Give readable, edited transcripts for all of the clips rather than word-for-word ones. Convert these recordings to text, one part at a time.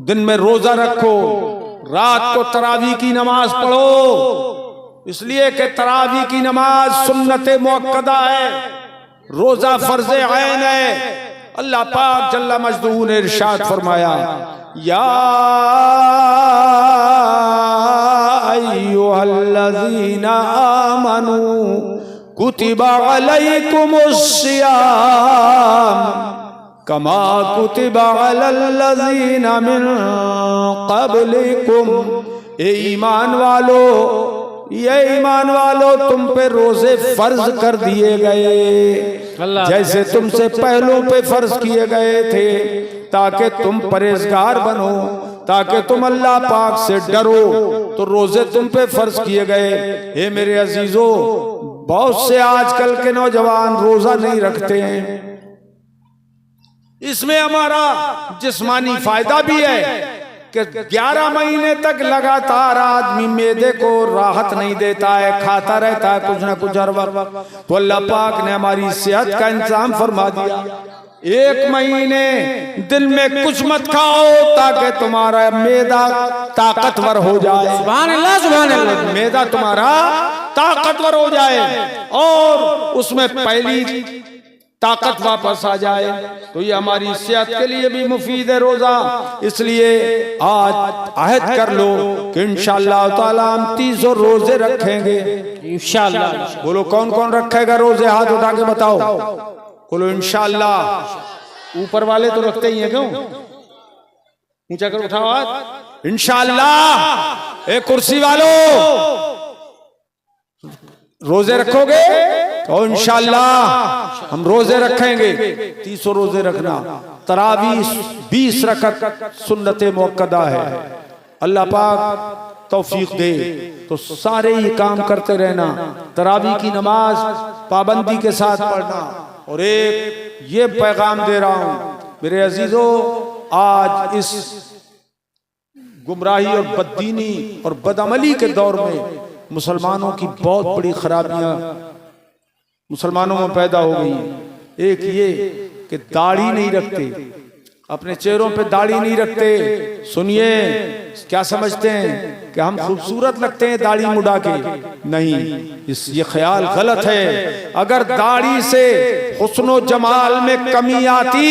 दिन में रोजा रखो, रात को तरावी की नमाज पढ़ो, इसलिए कि तरावी की नमाज सुन्नत मुअक्कदा है, रोजा फर्ज ऐन है। अल्लाह पाक जल्ला मजदूर ने इरशाद फरमाया, या अय्युहल्लज़ीना आमनू कुतिबा अलैकुमुस्सियाम कमा कुतिबा अलल्लज़ीना मिन क़ब्लिकुम। ये ईमान वालो तुम पे रोजे फर्ज कर दिए गए जैसे तुमसे पहलों पे फर्ज किए गए थे, ताकि तुम परहेजगार बनो, ताकि तुम अल्लाह पाक से डरो। तो रोजे तुम पे फर्ज किए गए। हे मेरे अजीजों, बहुत से आजकल के नौजवान रोजा नहीं रखते हैं। इसमें हमारा जिस्मानी फायदा भी है कि 11 महीने तक लगातार आदमी मैदे को राहत नहीं देता है, खाता रहता है कुछ ना कुछ हर वक्त। तो अल्लाह पाक ने हमारी सेहत का इंतजाम फरमा दिया। 1 महीने दिन में कुछ मत खाओ ताकि तुम्हारा मैदा ताकतवर हो जाए। सुभान अल्लाह, सुभान अल्लाह। मैदा तुम्हारा ताकतवर हो जाए और उसमें पहली ताकत वापस आ जाए। तो ये हमारी सेहत के लिए भी मुफीद है रोजा। इसलिए आज अहद कर लो कि इंशाअल्लाह ताला हम 300 रोजे रखेंगे इंशाअल्लाह। बोलो कौन कौन रखेगा रोजे, हाथ उठा के बताओ। बोलो इंशाअल्लाह। ऊपर वाले तो रखते ही हैं, क्यों ऊंचा कर उठाओ हाथ। इंशाअल्लाह। एक कुर्सी वालों रोजे रखोगे तो इंशाअल्लाह हम रोजे रखेंगे। 300 रोजे रखना। तरावी 20 रकअत सुन्नत मुअक्कदा है। अल्लाह पाक तौफीक दे तो सारे ही काम करते रहना। तरावी की नमाज पाबंदी के साथ पढ़ना। और एक ये पैगाम दे रहा हूं मेरे अजीजों, आज इस गुमराही और बददीनी और बदअमली के दौर में मुसलमानों की बहुत बड़ी खराबियां मुसलमानों में पैदा हो गई। एक ये कि दाढ़ी नहीं रखते, अपने चेहरों पे दाढ़ी नहीं रखते। सुनिए, क्या समझते हैं कि हम खूबसूरत लगते हैं दाढ़ी मुड़ा के? नहीं, ये ख्याल गलत है। अगर दाढ़ी से हुस्नो जमाल में कमी आती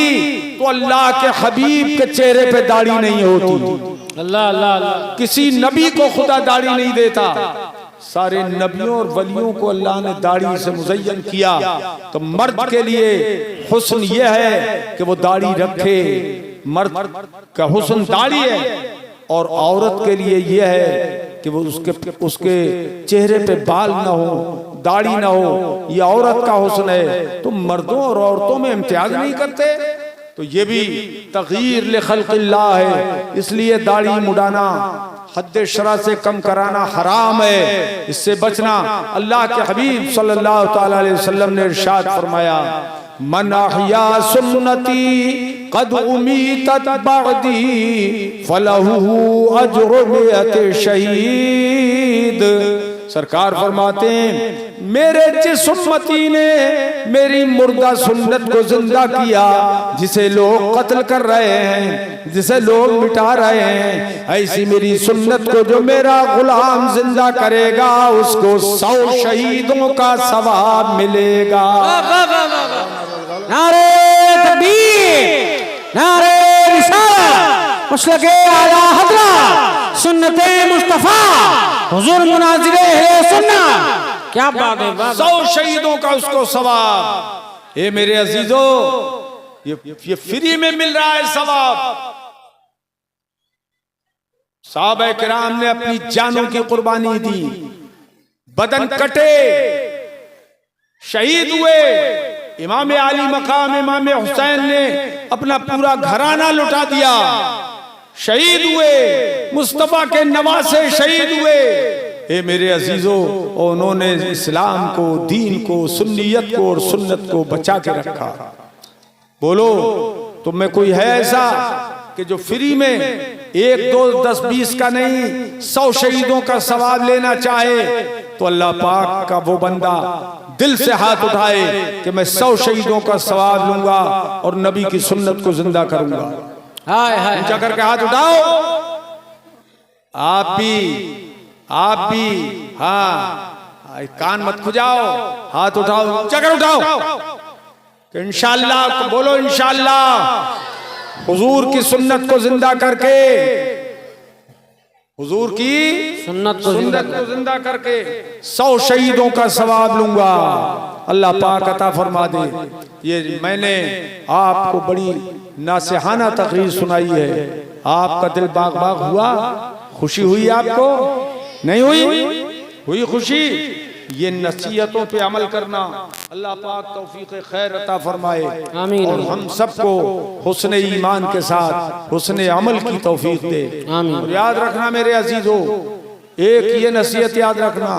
तो अल्लाह के हबीब के चेहरे पे दाढ़ी नहीं होती। अल्लाह अल्लाह अल्लाह। किसी नबी को खुदा दाढ़ी नहीं देता। सारे नबियों और वलियों को अल्लाह ने दाढ़ी से मुज़य्यन किया। तो मर्द के लिए हुस्न ये है कि वो दाढ़ी रखे, मर्द का हुस्न दाढ़ी है। और औरत के लिए ये है कि वो उसके चेहरे पे बाल ना हो, दाढ़ी ना हो। ये औरत का हुस्न है। तो मर्दों और औरतों में इम्तियाज नहीं करते। तो ये भी तग़यीर लिखल्क़िल्लाह है। इसलिए दाढ़ी मुड़ाना, हद्द शरा से कम कराना हराम है। इससे बचना। अल्लाह के हबीब सल्लल्लाहु तआला अलैहि वसल्लम ने इरशाद फरमाया, मन अहया सुन्नती कद उमीतत बअदी फलहु अज्रु मिअति शहीद। सरकार फरमाते हैं, मेरे जिस उम्मती ने मेरी मुर्दा सुन्नत को जिंदा किया, जिसे लोग कत्ल कर रहे हैं, जिसे लोग मिटा रहे हैं, ऐसी मेरी सुन्नत को जो मेरा गुलाम जिंदा करेगा उसको 100 शहीदों का सवाब मिलेगा। नारे तकबीर, नारे रिसालत, मुस्लिके आला हज़रत, सुन्नते मुस्तफा, हुजूर मुनाज़िरे है सुन्ना। क्या बात है, 100 शहीदों का उसको सवाब। ए मेरे अजीजों, ये फ्री में मिल रहा है सवाब। सहाबा किराम ने अपनी जानों की कुर्बानी दी, बदन कटे, शहीद हुए। इमाम आली मकाम इमाम हुसैन ने अपना पूरा घराना लुटा दिया, शहीद हुए। मुस्तफा के नवासे शहीद हुए। ए मेरे अजीजों, उन्होंने इस्लाम को, दीन को, सुन्नियत को और सुन्नत को बचा के रखा। बोलो तुम में कोई है ऐसा कि जो फ्री में 1, 2, 10, 20 का नहीं 100 शहीदों का सवाब लेना चाहे? तो अल्लाह पाक का वो बंदा दिल से हाथ उठाए कि मैं 100 शहीदों का सवाब लूंगा और नबी की सुन्नत को जिंदा करूंगा। हाय हाय ऊंचा करके हाथ उठाओ। आप भी हाँ, कान मत खुजाओ, हाथ उठाओ, ऊंचा कर उठाओ कि इंशाअल्लाह, बोलो इंशाअल्लाह हुजूर की सुन्नत को जिंदा करके, हुजूर की सुन्नत को जिंदा करके 100 शहीदों का सवाब लूंगा। अल्लाह पाक अता फरमा दे। ये मैंने आपको बड़ी नासिहाना तकरीर सुनाई है, आपका दिल बाग बाग हुआ, खुशी हुई आपको? नहीं हुई खुशी? ये नसीहतों पे अमल करना, अल्लाह पाक तौफीक खैर अता फरमाए आमीन। और हम सबको हुस्न ईमान के साथ हुस्न अमल की तौफीक दे आमीन। और याद रखना मेरे अजीजों, एक ये नसीहत याद रखना,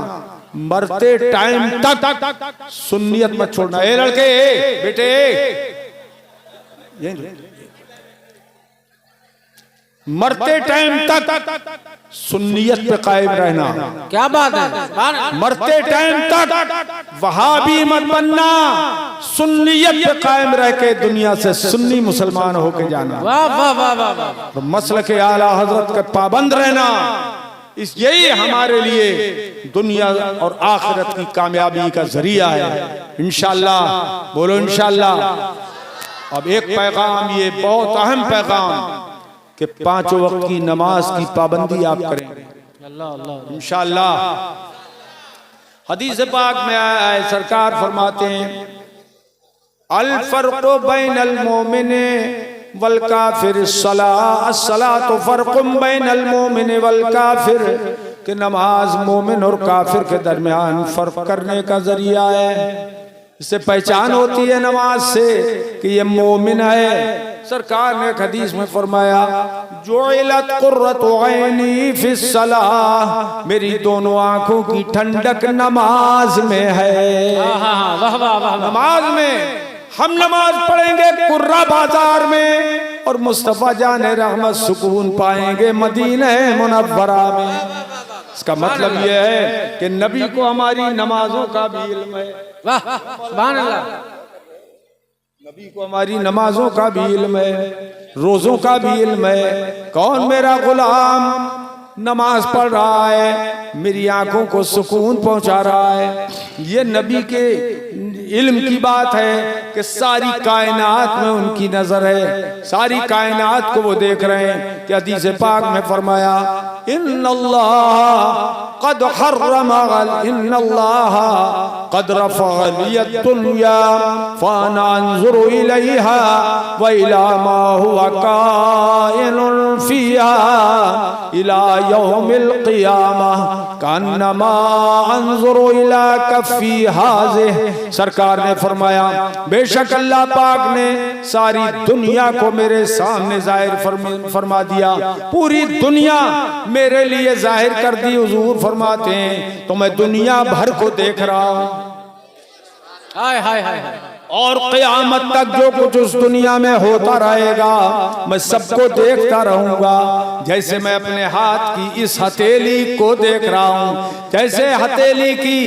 मरते टाइम तक सुन्नियत मत छोड़ना। ए लड़के, बेटे, मरते टाइम तक सुन्नियत पे कायम रहना। क्या बात है, मरते टाइम तक वहाबी मत बनना, सुन्नियत पे कायम रह के दुनिया से सुन्नी मुसलमान होके जाना। वाह वाह वाह वाह वाह। तो मसल के आला हजरत का पाबंद रहना, इस यही हमारे लिए दुनिया और आखिरत की कामयाबी का जरिया है इंशाअल्लाह। बोलो इंशाअल्लाह। अब एक पैगाम, ये बहुत अहम पैगाम कि 5 वक्त की नमाज की पाबंदी आप करें इंशाअल्लाह। हदीस पाक में आया है, सरकार फरमाते हैं अल फर्क़ु बैनल मोमिन वल काफिर अस्सलातु फर्क़ुम बैनल मोमिन वल काफिर, कि नमाज मोमिन और काफिर के दरमियान फर्क करने का जरिया है। इससे पहचान होती है नमाज से कि ये मोमिन है। सरकार ने एक हदीस में फरमाया जुइलत कुर्रतु ऐनी फिस्सलाह, मेरी दोनों आंखों की ठंडक नमाज में है। वाह वाह वाह। नमाज में हम नमाज पढ़ेंगे कुर्रा बाजार में, और मुस्तफा जाने रहमत सुकून पाएंगे मदीने मुनव्वरा में। इसका मतलब यह है कि नबी को हमारी नमाजों का भी इल्म है। वाह सुभान अल्लाह। नबी को हमारी नमाजों का भी इल्म है, रोजों का भी इल्म है। कौन मेरा गुलाम नमाज पढ़ रहा है, मेरी आंखों को सुकून पहुंचा रहा है, ये नबी के इल्म की बात है कि सारी कायनात में उनकी नजर है, सारी कायनात को वो देख रहे हैं। कि हदीस पाक में फरमाया इन्नल्लाह क़द हर्रम इन्नल्लाह क़द रफ़अ लियद दुनिया फ़अना अंज़ुरु इलैहा व इला मा हुवा काइनुन फ़ीहा इला यौमिल क़ियामह कन्नमा अंज़ुरु इला कफ़्फ़ी हाज़िह। सरकार ने फरमाया बेशक अल्लाह पाक ने सारी दुनिया को मेरे सामने जाहिर फरमा दिया, पूरी दुनिया मेरे लिए जाहिर कर दी। हुजूर फरमाते हैं तो मैं दुनिया भर को देख रहा हूं, हाय हाय हाय। और क़यामत तक जो कुछ उस दुनिया में होता रहेगा मैं सबको देखता रहूंगा। जैसे मैं अपने हाथ की इस हथेली को देख रहा हूं, जैसे हथेली की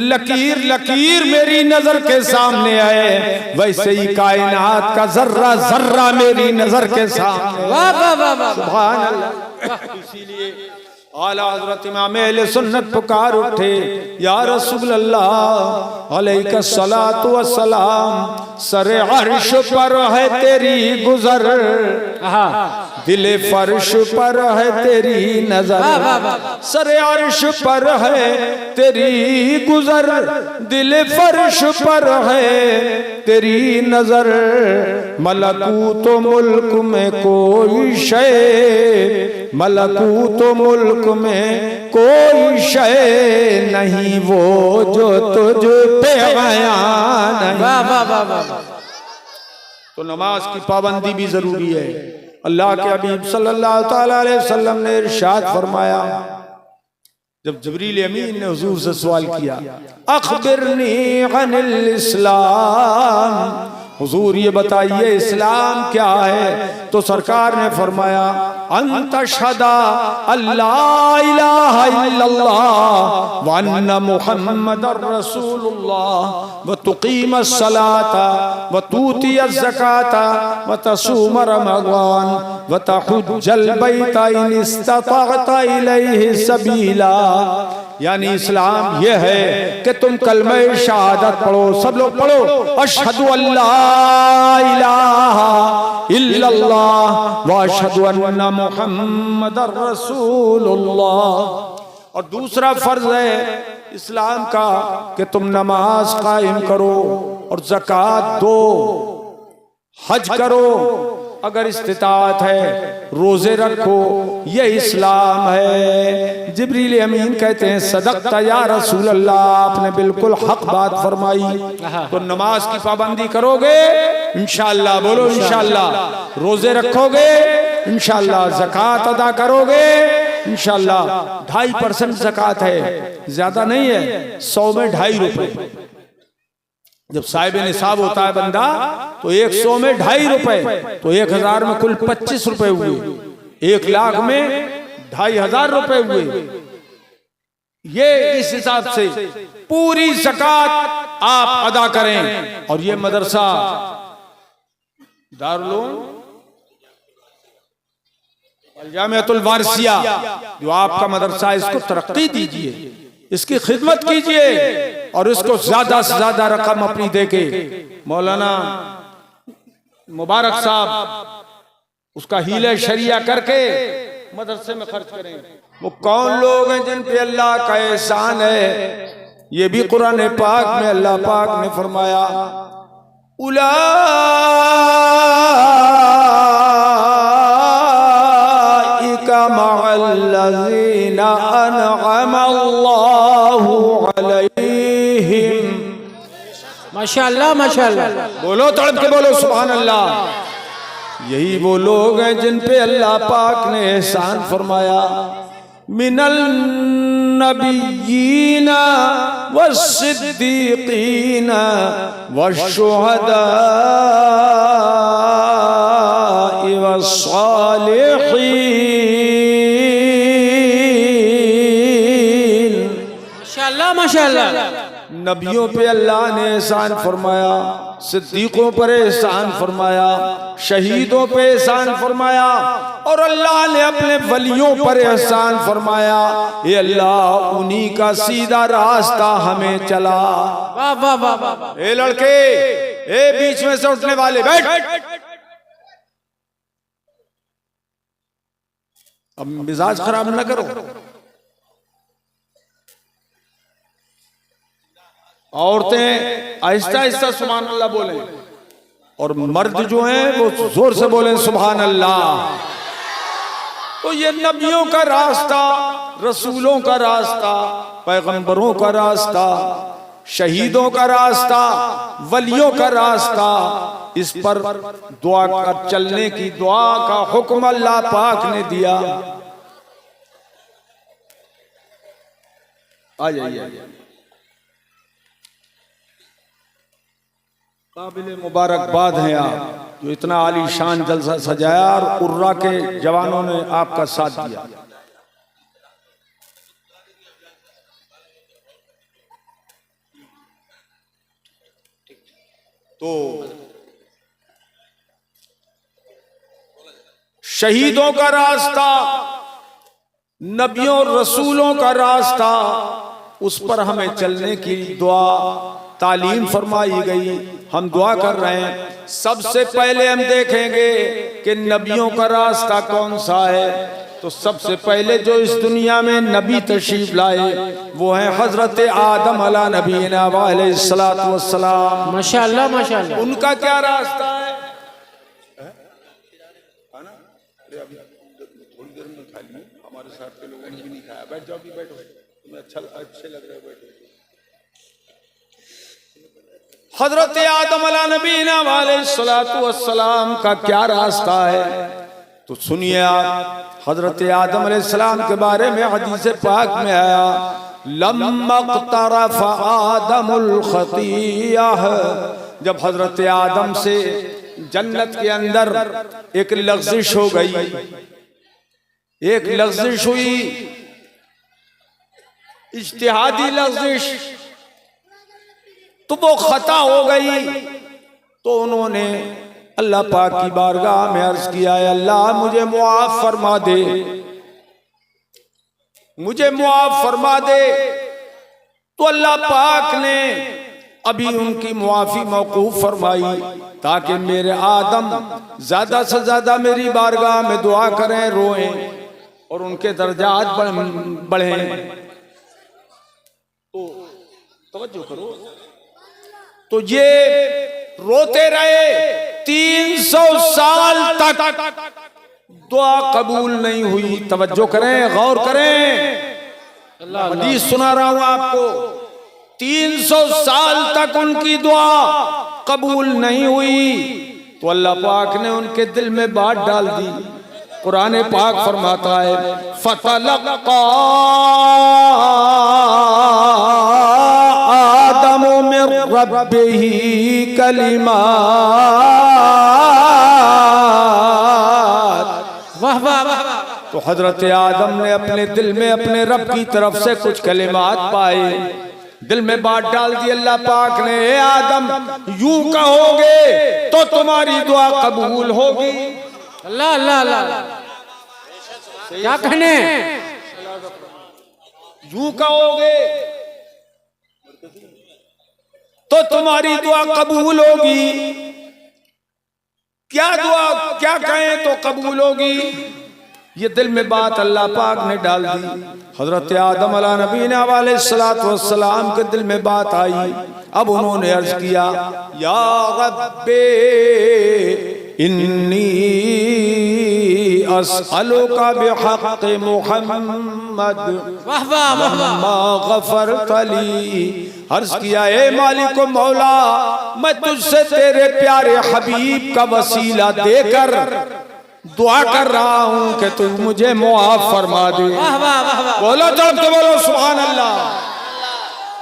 लकीर मेरी नजर के सामने है, वैसे ही कायनात का जर्रा जर्रा मेरी नजर के सामने। वाह वाह वाह वाह। सुभान अल्लाह। इसीलिए आला हज़रत इमाम अहले सुन्नत पुकार उठे या रसूल अल्लाह अलैका सलातु व सलाम, सरे अर्श पर है तेरी गुजर, दिले फर्श पर है तेरी नजर। सरे अर्श पर है तेरी गुजर, दिले फर्श पर है तेरी नजर। मलकूत मुल्क में कोई शय, मलकूत मुल्क में कोई शय नहीं वो जो तुझ पे बयान है। वाह वाह वाह वाह। तो नमाज की पाबंदी भी जरूरी है। अल्लाह के हबीब सल्लल्लाहु तआला अलैहि वसल्लम ने इरशाद फरमाया, जब जिब्रील अमीन ने हुजूर से सवाल किया अखबिरनी अनिल इस्लाम, हुजूर ये बताइए इस्लाम क्या है? तो सरकार ने फरमाया अंत शदा अल्लाह इलाहा इल्लल्लाह व अन्ना मुहम्मदर रसूलुल्लाह व तुकीमस सलाता व तूतियज ज़काता व तसूम रमज़ान व तहुज्जल बैता इन इस्ततअता इलैहि सबीला। यानी इस्लाम यह है कि तुम कलमे शहादत पढ़ो, सब लोग पढ़ो, अशहदु अल्ला इलाहा इल्लल्लाह व अशहदु अन्ना मुहम्मदर रसूलुल्लाह। और दूसरा फर्ज है इस्लाम का कि तुम नमाज कायम करो और ज़कात दो, हज करो अगर इस्तिताअत है, रोजे रखो, ये इस्लाम है। जिब्रील अमीन कहते हैं सदक़ता या रसूल अल्लाह, आपने बिल्कुल हक बात फरमाई। तो नमाज की पाबंदी करोगे इंशाअल्लाह, बोलो इंशाअल्लाह, रोजे रखोगे इंशाअल्लाह, ज़कात अदा करोगे इंशाअल्लाह। 2.5% ज़कात है, ज्यादा नहीं है, 100 में 2.5 रुपए। जब साहिब निसाब होता है बंदा तो 100 में 2.5 रुपए, तो 1000 में कुल 25 रुपए हुए, 1 लाख में 2,500 रुपए हुए। ये इस हिसाब से पूरी ज़कात आप अदा करें। और ये मदरसा दारुल जामिअतुल वारसिया जो आपका मदरसा, इसको तरक्की दीजिए, इसकी खिदमत कीजिए और इसको ज्यादा से ज्यादा रकम अपनी देके मौलाना मुबारक साहब उसका हीले शरिया करके मदरसे में खर्च करें। वो कौन लोग हैं जिन पे अल्लाह का एहसान है? ये भी कुरान पाक में अल्लाह पाक ने फरमाया उलाइका मअल्लज़ीना अनअम अल्लाहु अलैहिम। माशाअल्लाह माशाअल्लाह, बोलो तड़प के बोलो सुभान अल्लाह। यही वो लोग हैं जिन पे अल्लाह पाक ने एहसान फरमाया मिनल नबिय्यीना वस्सिद्दीकीना वश्शुहदाई वस्सालिहीन। माशाअल्लाह माशाअल्लाह। नबियों पे अल्लाह ने एहसान फरमाया, सिद्दीकों पर एहसान फरमाया, शहीदों पे एहसान फरमाया और अल्लाह ने अपने वलियों पर एहसान फरमाया। ये अल्लाह उन्हीं का सीधा रास्ता हमें चला। वाह वाह वाह वाह। ए लड़के, ए बीच में से उठने वाले बैठ। अब मिजाज खराब न करो। औरतें आहिस्ता आहिस्ता सुभान अल्लाह बोले और मर्द जो हैं वो जोर से बोले सुभान अल्लाह। तो ये नबियों का रास्ता, रसूलों का रास्ता, पैगंबरों का रास्ता, शहीदों का रास्ता, वलियों का रास्ता, इस पर दुआ कर चलने की दुआ का हुक्म अल्लाह पाक ने दिया। आ जाइए। काबिल मुबारकबाद हैं आप जो इतना आलीशान जलसा सजाया और उर्रा के जवानों ने आपका साथ दिया। तो शहीदों का रास्ता, नबियों रसूलों का रास्ता, उस पर हमें चलने की दुआ तालीम फरमाई गई। हम दुआ कर रहे हैं। सबसे पहले हम देखेंगे कि नबियों का रास्ता कौन सा है। तो सबसे पहले जो इस दुनिया में नबी तशरीफ लाए वो हैं हजरत आदम अला नबीना व अलैहिस्सलातु वस्सलाम। माशाअल्लाह माशाअल्लाह। उनका क्या रास्ता है? थोड़ी देर में खा लिए, हमारे साथ के लोगों ने भी नहीं खाया। बैठ जाओ, बैठो, तुम्हें अच्छे लग रहे हो, बैठो। हजरत आदम अला नबीना व अलैहिस्सलातु वस्सलाम का क्या रास्ता है? तो सुनिए आप। हजरत आदम अलैहिस्सलाम के बारे में हदीस पाक में आया लम्मा क़तरफ़ आदमुल ख़तीअह जब हजरत आदम से जन्नत के अंदर एक लग़्ज़िश हो गई, एक लग़्ज़िश हुई, इज्तिहादी लग़्ज़िश, तो वो खता हो गई। तो उन्होंने अल्लाह पाक की बारगाह में अर्ज किया, अल्लाह मुझे मुआफ़ फरमा दे, मुझे मुआफ़ फरमा दे। तो अल्लाह पाक ने अभी उनकी मुआफ़ी मौकूफ़ फरमाई ताकि मेरे आदम ज़्यादा से ज़्यादा मेरी बारगाह में दुआ करें, रोएं और उनके दर्जात बढ़ें। तो तवज्जो करो, तो ये रोते रहे 300 साल तक दुआ कबूल नहीं हुई। तवज्जो करें, गौर करें, हदीस सुना रहा हूं आपको। 300 साल तक उनकी दुआ कबूल नहीं हुई तो अल्लाह पाक ने उनके दिल में बात डाल दी। कुरान पाक फरमाता है, फतलक़्क़ा आदम मिन रब्बिही कलिमात। वाह वाह वाह। तो हजरत आदम ने अपने दिल में अपने रब की तरफ से कुछ कलिमात पाए, दिल में बात डाल दी अल्लाह पाक ने, ए आदम यूं कहोगे तो तुम्हारी दुआ कबूल होगी। अल्लाह अल्लाह अल्लाह, क्या कहने, यूं कहोगे तो तुम्हारी दुआ कबूल होगी। क्या दुआ, क्या कहें तो कबूल होगी, ये दिल में बात अल्लाह पाक ने डाल दी। हजरत आदम अला नबीना अलैहिस्सलातु वस्सलाम के दिल में बात आई। अब उन्होंने अर्ज किया, या रब्बे इन्नी अस्अलुका बिहक़्क़ि मुहम्मद मा गफ़रत ली। अर्ज किया, ए मालिक मौला, मैं तुझसे तेरे प्यारे हबीब का वसीला देकर दुआ कर रहा हूं कि तू मुझे मुआफ़ फरमा दे। बोलो जब तो बोलो सुभान अल्लाह,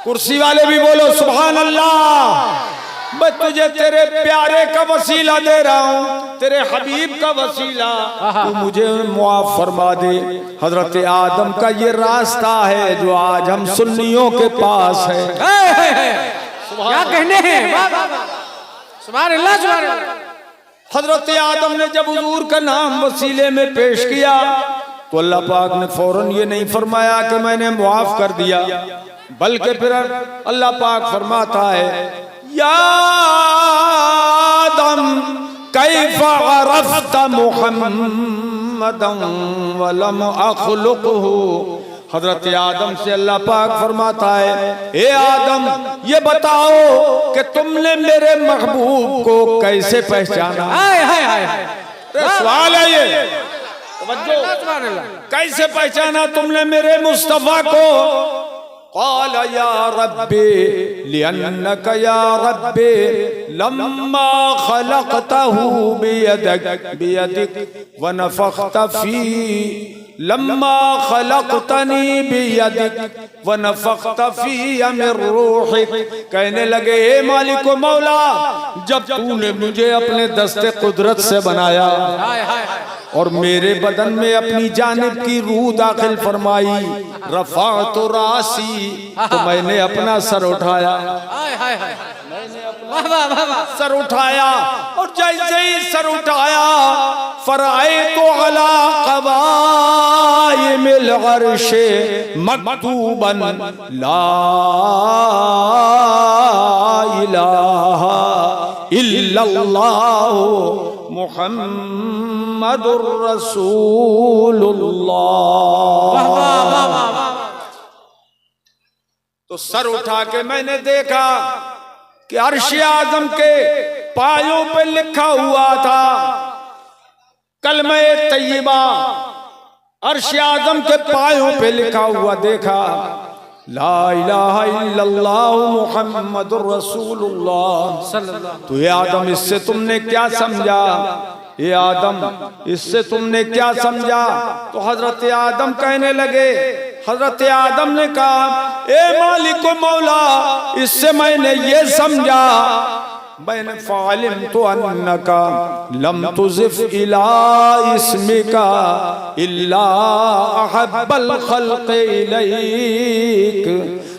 कुर्सी वाले भी बोलो सुभान अल्लाह। मैं तुझे तेरे प्यारे का वसीला दे रहा हूं, तेरे हबीब का वसीला, तू मुझे मुआफ़ फरमा दे। हजरत आदम का ये रास्ता है जो आज हम सुन्नियों के पास है। क्या कहने हैं, सुभान अल्लाह सुभान अल्लाह। हजरत आदम ने जब हुजूर का नाम वसीले में पेश किया तो अल्लाह पाक ने फौरन ये नहीं फरमाया कि मैंने मुआफ़ कर दिया, बल्कि फिर अल्लाह पाक फरमाता है, या आदम कैफ़ अरफ़्त मुहम्मदन वलम अख़्लुक़हु। हजरत आदम से अल्लाह पाक फरमाता है, ए आदम ये बताओ कि तुमने मेरे महबूब को कैसे पहचाना। सवाल है ये, कैसे पहचाना तुमने मेरे मुस्तफा को। क़ाल या रब्बी लिअन्नक या रब्बी लम्मा ख़लक़तहु बियदिक व नफ़ख़्त फी, लम्मा खलक़तनी बियदिक व नफ़ख़्त फ़ी मिन रूहिक। कहने लगे, ए मालिक मौला, जब तूने मुझे अपने दस्ते कुदरत से बनाया और मेरे बदन में अपनी जानिब की रूह दाखिल फरमाई, रफ़अतु रासी, तो मैंने अपना सर उठाया, सर उठाया, और जैसे ही सर उठाया, फ़रअयतु अला क़वाइमिल अर्शे मक्तूबन ला इलाहा इल्लल्लाह मुहम्मदुर रसूलुल्लाह। तो सर उठा के मैंने देखा कि अर्श आज़म के पायों पे लिखा हुआ था कलमे तय्यबा। अर्श आज़म के पायों पे लिखा हुआ देखा, ला इलाहा इल्लल्लाह मुहम्मदुर रसूलुल्लाह। तो ये आदम, इससे तुमने क्या समझा, ये आदम इससे तुमने क्या समझा। तो हजरत आदम कहने लगे, हजरत आदम ने कहा, ए मालिक मौला, इससे मैंने ये समझा, मैंने फ़ालिम तो अन्नका लम तुज़िफ़ इला इस्मिका इल्ला अहब्बल खल्क़ इलैक।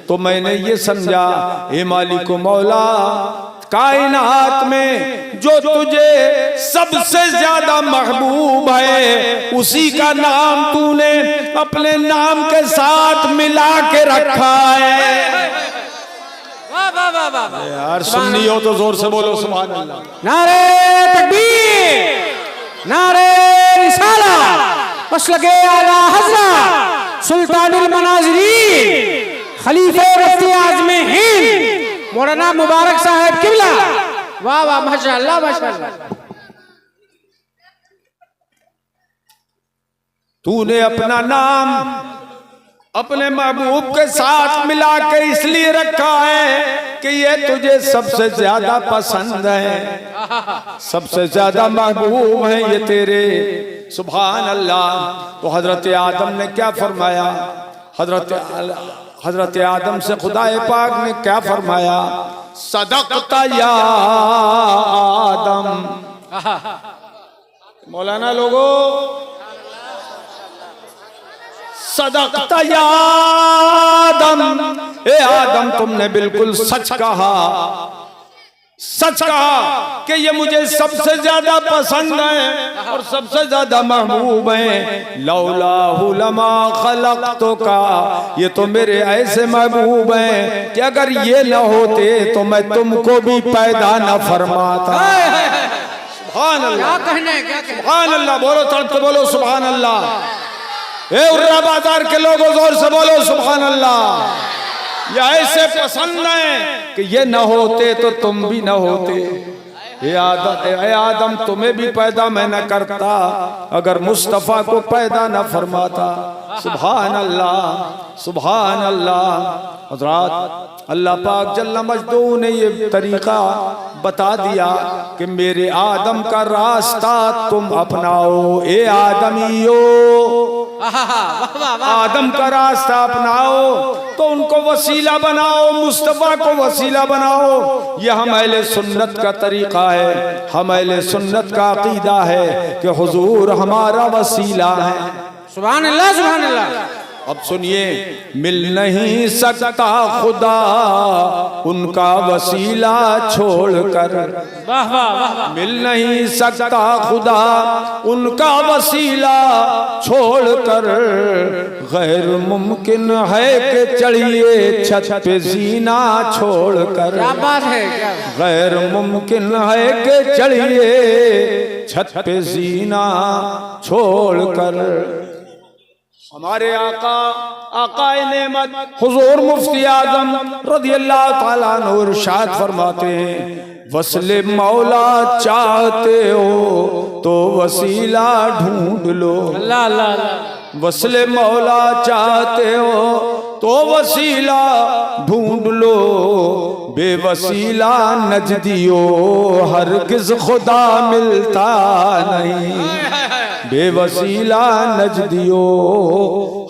तो मैंने ये समझा ए मालिक मौला, कायनात में जो तुझे सबसे ज्यादा महबूब है उसी का नाम तूने अपने नाम के साथ मिला के रखा है। वाह वाह वाह वाह यार सुन्नी हो तो जोर से बोलो सुभान अल्लाह। नारे तकबीर, नारे रिसाला, मसलके आला हज़रत सुल्तानुल मनाज़िरीन खलीफे मुफ्ती आज़म हिंद मौलाना मुबारक साहब किबला। वाह वाह माशाअल्लाह माशाअल्लाह। तूने अपना नाम अपने महबूब के साथ मिला के इसलिए रखा है कि ये तुझे सबसे ज्यादा पसंद है, सबसे ज्यादा महबूब है ये तेरे। सुभान अल्लाह। तो हजरत आदम ने क्या फरमाया? हजरत आदम से खुदाए पाक ने क्या फरमाया? सदक़ता या आदम। मौलाना लोगो, सदक़ता या आदम, ए आदम तुमने बिल्कुल सच कहा, सच कहा कि ये मुझे सबसे ज्यादा पसंद है और सबसे ज्यादा महबूब है। लौलाहु लमा खलक़तुका, ये तो मेरे ऐसे महबूब हैं कि अगर ये न होते तो मैं तुमको भी पैदा न फरमाता। सुभान अल्लाह, क्या कहने, क्या कहने? सुभान अल्लाह। बोलो तड़प बोलो सुभान अल्लाह। ए उर्रा बाजार के लोगों जोर से बोलो सुभान अल्लाह। ये ऐसे पसंद है कि ये न होते तो तुम भी न होते। ए आदम तुम्हें भी पैदा मैं न करता अगर मुस्तफ़ा को पैदा न फरमाता। सुभान अल्लाह, सुभान अल्लाह। हज़रात अल्लाह पाक जल्ला मजदू ने ये तरीका बता दिया कि मेरे आदम का रास्ता तुम अपनाओ। ए आदमियो, आदम का रास्ता अपनाओ तो उनको वसीला बनाओ, मुस्तफ़ा को वसीला बनाओ। यह हम अहले सुन्नत का तरीका है, हम अहले सुन्नत का अकीदा है कि हुजूर हमारा वसीला है। सुभान अल्लाह, सुभान अल्लाह। अब सुनिए, मिल नहीं सकता खुदा उनका वसीला छोड़कर। वाह वाह वाह। मिल नहीं सकता खुदा उनका वसीला छोड़कर, गैर मुमकिन है कि चढ़िए छत पे जीना छोड़कर। क्या बात है, क्या गैर मुमकिन है कि चढ़िए छत पे जीना छोड़कर। हमारे आकाए नेमत हुजूर मुफ्ती आज़म रज़ियल्लाहु ताला अन्हु इरशाद फरमाते हैं, वस्ले मौला चाहते हो तो वसीला ढूंढ लो। अल्लाह अल्लाह अल्लाह। वस्ले मौला चाहते हो तो वसीला ढूंढ लो, बेवसीला नजदियो हरगिज़ खुदा मिलता नहीं। बेवसीला नजदियो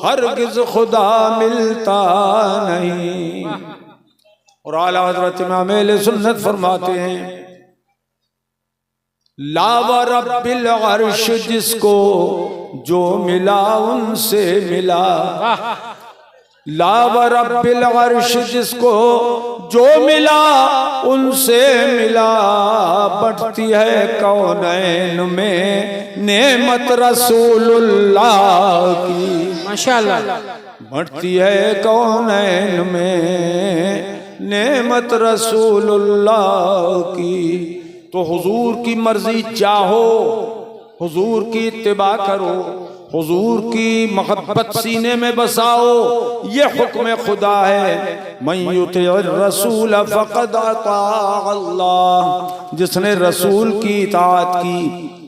हरगिज़ खुदा मिलता नहीं। और आला हज़रत इमाम अहले सुन्नत फरमाते हैं, ला व रब्बिल अर्श जिसको जो मिला उनसे मिला। ला व रब्बिल अर्श जिसको जो मिला उनसे मिला, बढ़ती है कौनैन में नेमत रसूलुल्लाह की। माशाअल्लाह। बढ़ती है कौनैन में नेमत रसूलुल्लाह की। तो हुजूर की मर्जी चाहो, हुजूर की इत्तिबा करो, हुजूर की मोहब्बत सीने में बसाओ, ये हुक्म खुदा है। मन युतिइर रसूल फक़द अता अल्लाह, जिसने रसूल की इताअत की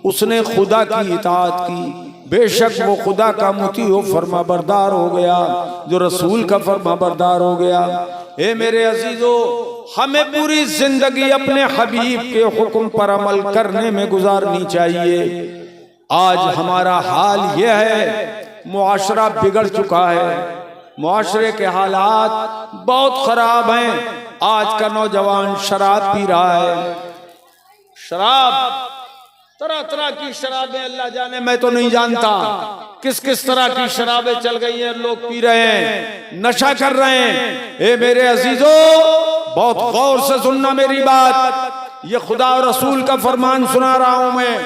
उसने खुदा की इताअत की। बेशक वो खुदा का मुती हो फरमा बरदार हो गया, जो रसूल का फरमा बरदार हो गया। ए मेरे अजीजों, हमें पूरी जिंदगी अपने हबीब के हुक्म पर अमल करने में गुजारनी चाहिए। आज हमारा हाल यह है, मुआशरा बिगड़ चुका है, मुआशरे के हालात बहुत खराब हैं। आज का नौजवान शराब पी रहा है, शराब, तरह तरह की शराबें, अल्लाह जाने, मैं तो नहीं जानता किस किस तरह की शराबें चल गई हैं, लोग पी रहे हैं, नशा कर रहे हैं। ए मेरे अजीजों, बहुत गौर से सुनना मेरी बात, ये खुदा और रसूल का फरमान सुना रहा हूं मैं।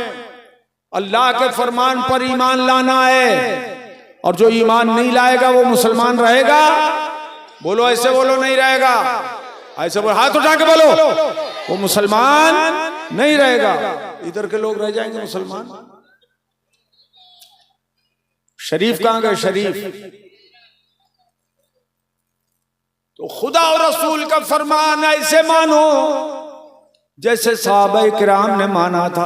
अल्लाह के फरमान पर ईमान लाना है, और जो ईमान नहीं लाएगा वो मुसलमान रहेगा? बोलो, ऐसे बोलो, नहीं रहेगा। ऐसे बोलो, हाथ उठा के बोलो, वो मुसलमान नहीं रहेगा। इधर के लोग रह जाएंगे मुसलमान। शरीफ कहां गए? शरीफ तो खुदा और रसूल का फरमान ऐसे मानो जैसे सहाबाए किराम ने माना था।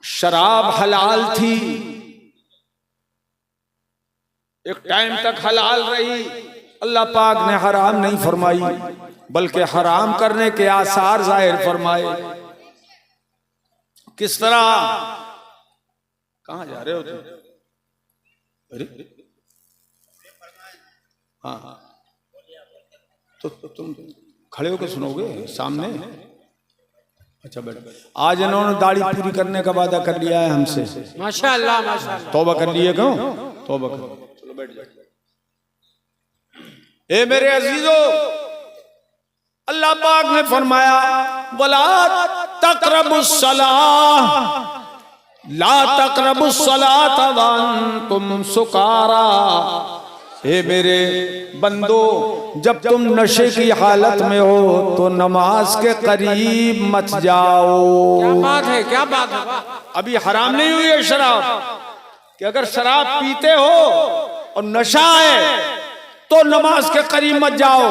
शराब हलाल थी, एक टाइम तक हलाल रही, अल्लाह पाक ने हराम नहीं फरमाई, बल्कि हराम करने के आसार जाहिर फरमाए। किस तरह? कहां जा रहे हो तुम? अरे हाँ, तो तुम खड़े होकर सुनोगे सामने? अच्छा बैठ। आज इन्होंने दाढ़ी पूरी करने का वादा कर लिया है हमसे। माशाअल्लाह माशाअल्लाह। तौबा कर लिए क्यों? तौबा करो, चलो बैठ जाओ। ए मेरे अजीजों, अल्लाह पाक ने फरमाया वला तक़रबुस्सलाह, ला तक़रबुस्सलात वअंतुम सुकारा। हे मेरे बंदो, जब तुम नशे की हालत में हो तो नमाज के करीब मत जाओ। क्या बात है, क्या बात है। अभी हराम नहीं हुई है शराब, कि अगर शराब पीते हो और नशा है तो नमाज के करीब मत जाओ।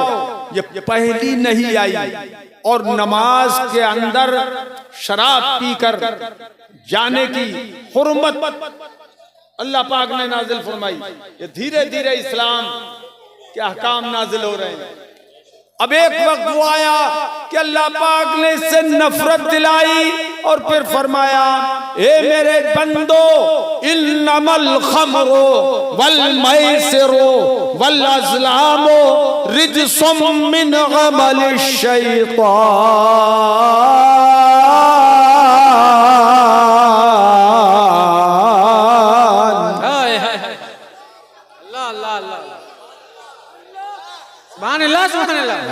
ये पहली नहीं आई, और नमाज के अंदर शराब पीकर जाने की हुर्मत अल्लाह पाक ने नाजिल फरमाई। ये धीरे धीरे इस्लाम के अहकाम नाजिल हो रहे हैं। अब एक वक्त वो आया कि अल्लाह पाक ने इससे नफरत दिलाई और फिर फरमाया, ए मेरे बंदो, इन्नमल खमरो वल मैसिरो वल अज़लामो रिजसुम मिन अमलिश शैतान।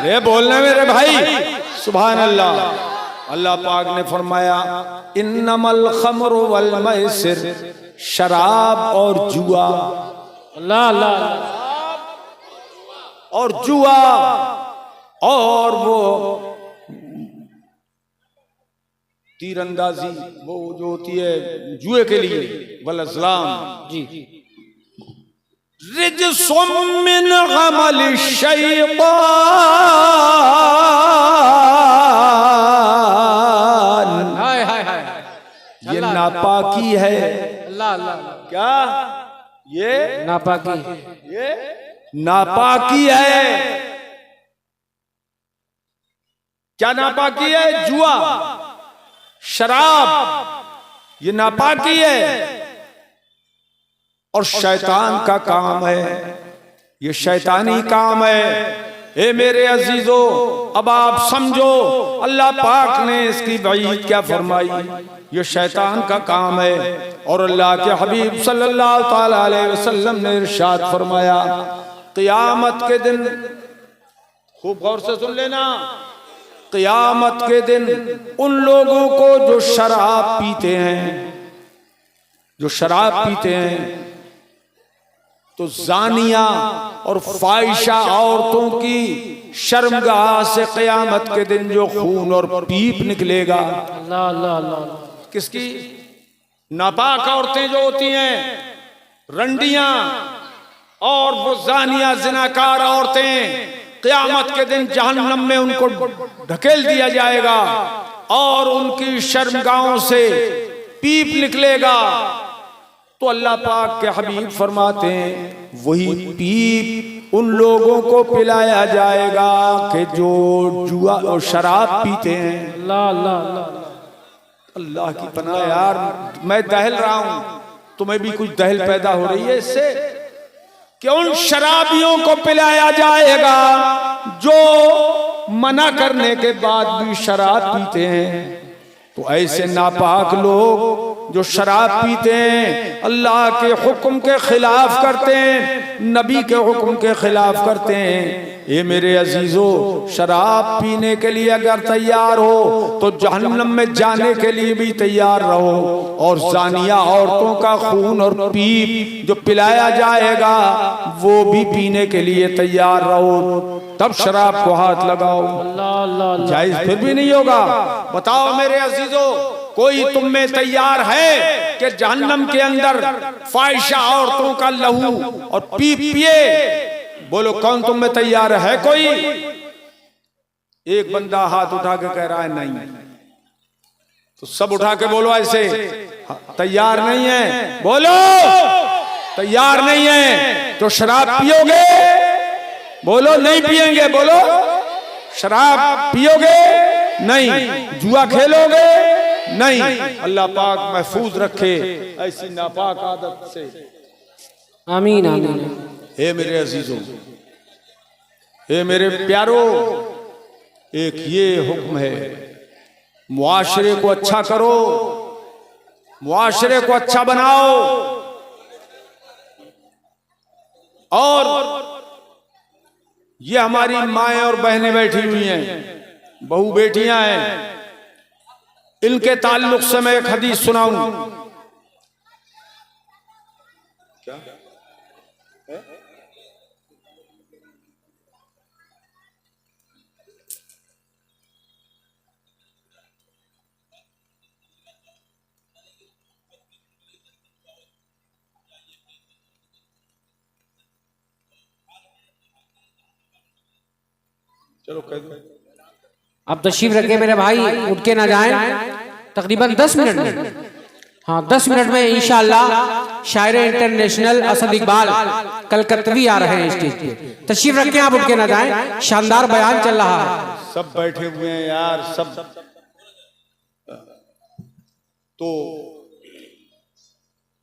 अरे बोलने मेरे भाई, सुभान अल्लाह। अल्लाह पाक ने फरमाया इन्नमल खमरु वल मैसिर, शराब और जुआ, अल्लाह अल्लाह, और जुआ और वो तीरंदाजी, वो जो होती है जुए के लिए, वल अज़लाम जी, रिजसुम मिन अमलिश शैतान, हाय हाय हाय, ये नापाकी है। अल्लाह अल्लाह, क्या ये नापाकी, ये नापाकी है। क्या नापाकी है? जुआ, शराब, ये नापाकी है और शैतान का काम है, ये शैतानी काम है। ए मेरे अजीजों, अब आप समझो अल्लाह पाक ने इसकी वईद क्या फरमाई। ये शैतान का काम है, और अल्लाह के हबीब सल्लल्लाहु ताला अलैहि वसल्लम ने इरशाद फरमाया, क़यामत के दिन, खूब गौर से सुन लेना, क़यामत के दिन उन लोगों को जो शराब पीते हैं, जो शराब पीते हैं, तो जानिया और फाहिशा औरतों की शर्मगाह से क़यामत के दिन जो खून और पीप निकलेगा। अल्लाह अल्लाह अल्लाह, किसकी? नापाक औरतें जो होती हैं, रंडियां और वो जानिया जिनाकार औरतें, क़यामत के दिन जहन्नम में उनको ढकेल दिया जाएगा और उनकी शर्मगाहों से पीप निकलेगा। तो अल्लाह पाक के हबीब फरमाते हैं, वही पीप उन लोगों को पिलाया जाएगा कि जो जुआ और शराब पीते हैं। अल्लाह अल्लाह अल्लाह, अल्लाह की पनाह यार, मैं दहल रहा हूं, तुम्हें भी कुछ दहल पैदा हो रही है इससे, कि उन शराबियों को पिलाया जाएगा जो मना करने के बाद भी शराब पीते हैं, तो ऐसे नापाक लोग जो शराब पीते हैं, अल्लाह के हुक्म के खिलाफ करते हैं, नबी के हुक्म के खिलाफ करते हैं, ये मेरे अजीजों, शराब पीने के लिए अगर तैयार हो तो जहन्नम में जाने के लिए भी तैयार रहो। और जानिया औरतों का खून और पीप जो पिलाया जाएगा वो भी पीने के लिए तैयार रहो, तब शराब को हाथ लगाओ। अल्लाह अल्लाह अल्लाह। जायज फिर भी नहीं होगा। बताओ मेरे अजीजों, कोई तुम में तैयार है कि जहन्नम के अंदर फाहिशा औरतों का लहू और पी पिए? बोलो कौन तुम में तैयार है? कोई एक बंदा हाथ उठा के कह रहा है नहीं, तो सब उठा के बोलो ऐसे, तैयार नहीं है? बोलो तैयार नहीं है तो शराब पियोगे? बोलो नहीं पिएंगे। बोलो शराब पियोगे? नहीं। जुआ खेलोगे? नहीं। अल्लाह पाक महफूज रखे ऐसी नापाक आदत से। आमीन आमीन। हे मेरे अजीजों, हे मेरे प्यारों, एक ये हुक्म है, मुआशरे को अच्छा करो, मुआशरे को अच्छा बनाओ। और ये हमारी माएं और बहनें बैठी हुई हैं, बहू बेटियां हैं, इनके ताल्लुक से मैं एक हदीस सुनाऊं। क्या चलो कह दो। आप तशरीफ रखे मेरे भाई, उठ के ना जाएं। तकरीबन 10 मिनट में, हाँ 10 मिनट में इंशाअल्लाह शायर इंटरनेशनल असद इकबाल कलकत्तवी आ रहे हैं स्टेज पे। तशरीफ रखें, आप उठ के ना जाएं, शानदार बयान चल रहा है। सब बैठे हुए हैं यार, सब। तो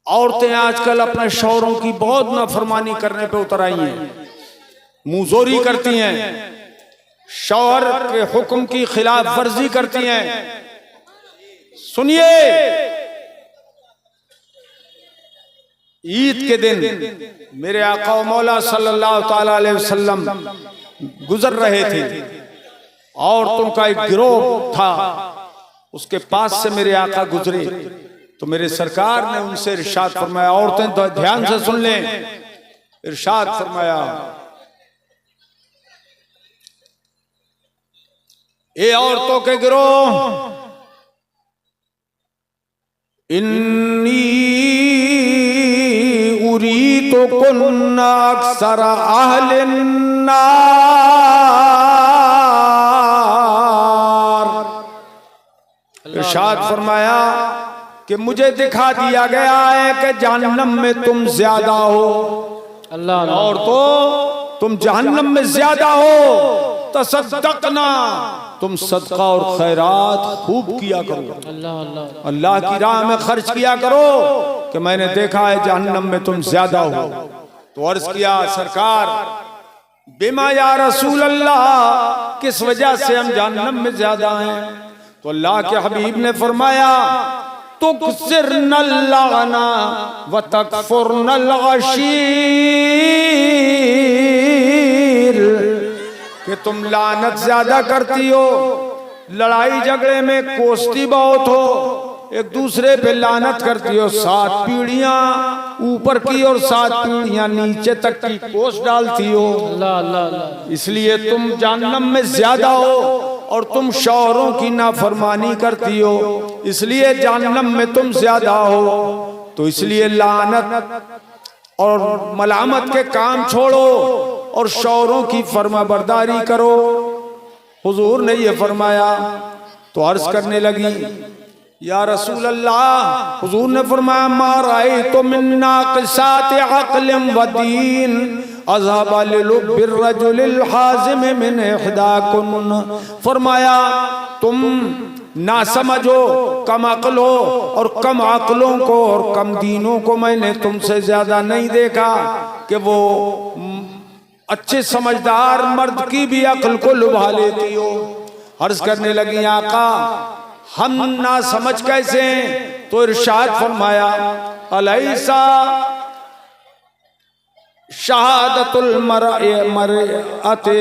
औरतें आजकल अपने शौहरों की बहुत नाफरमानी करने पे उतर आई हैं, मुंहजोरी करती हैं, शौहर के हुक्म की खिलाफ वर्जी करती हैं। सुनिए, ईद के दिन मेरे आका व मौला सल्लल्लाहु ताला अलैहि वसल्लम गुजर रहे थे, औरतों का एक गिरोह था, उसके पास से मेरे आका गुजरे तो मेरे सरकार ने उनसे इरशाद फरमाया, औरतें तो ध्यान से सुन लें, इरशाद फरमाया, ये औरतों के गिरोह, इन्नी उरी तो कुन्ना अक्सर अहलिन नार। इरशाद फरमाया कि मुझे दिखा दिया गया है कि जहन्नम में तुम ज्यादा हो। अल्लाह अल्लाह। और तो तुम जहन्नम में ज्यादा हो, तसद्दक़ना, तुम सदका और खैरात खूब किया करो, अल्लाह अल्लाह। अल्लाह की राह में खर्च किया करो कि मैंने देखा है जहन्नम में तुम ज्यादा हो। तो अर्ज किया, सरकार बिमा या रसूल अल्लाह, किस वजह से हम जहन्नम में ज्यादा हैं? तो अल्लाह के हबीब ने फरमाया, तुकसिरनल लाना व तकफुरनल अशीर, कि तुम लानत ज्यादा करती हो, लड़ाई झगड़े में कोसती बहुत हो, एक दूसरे पे लानत करती हो, 7 पीढ़ियां ऊपर की और 7 पीढ़ियां नीचे तक की कोस डालती हो। अल्लाह अल्लाह अल्लाह। इसलिए तुम जहन्नम में ज्यादा हो और तुम शौहरों की नाफरमानी करती हो, इसलिए जहन्नम में तुम ज्यादा हो। तो इसलिए लानत और मलामत के काम छोड़ो और शौहरों की फरमाबरदारी करो। हुजूर ने ये फरमाया तो अर्ज करने लगी, या रसूल अल्लाह, हुजूर ने फरमाया, मा रायतु मिन नाक़िसात अक़लिन व दीन अज़हब लिलुब्बिर्रजुलिल हाज़िम मिन इहदाकुन। फरमाया तुम ना समझो, कम अक्ल हो, और कम अक्लों को और कम दीनों को मैंने तुमसे ज्यादा नहीं देखा कि वो अच्छे समझदार मर्द की भी अक्ल को लुभा लेती हो। अर्ज करने लगी आका हम ना समझ कैसे हैं? तो इरशाद फरमाया अलैसा शहादतुल मरअते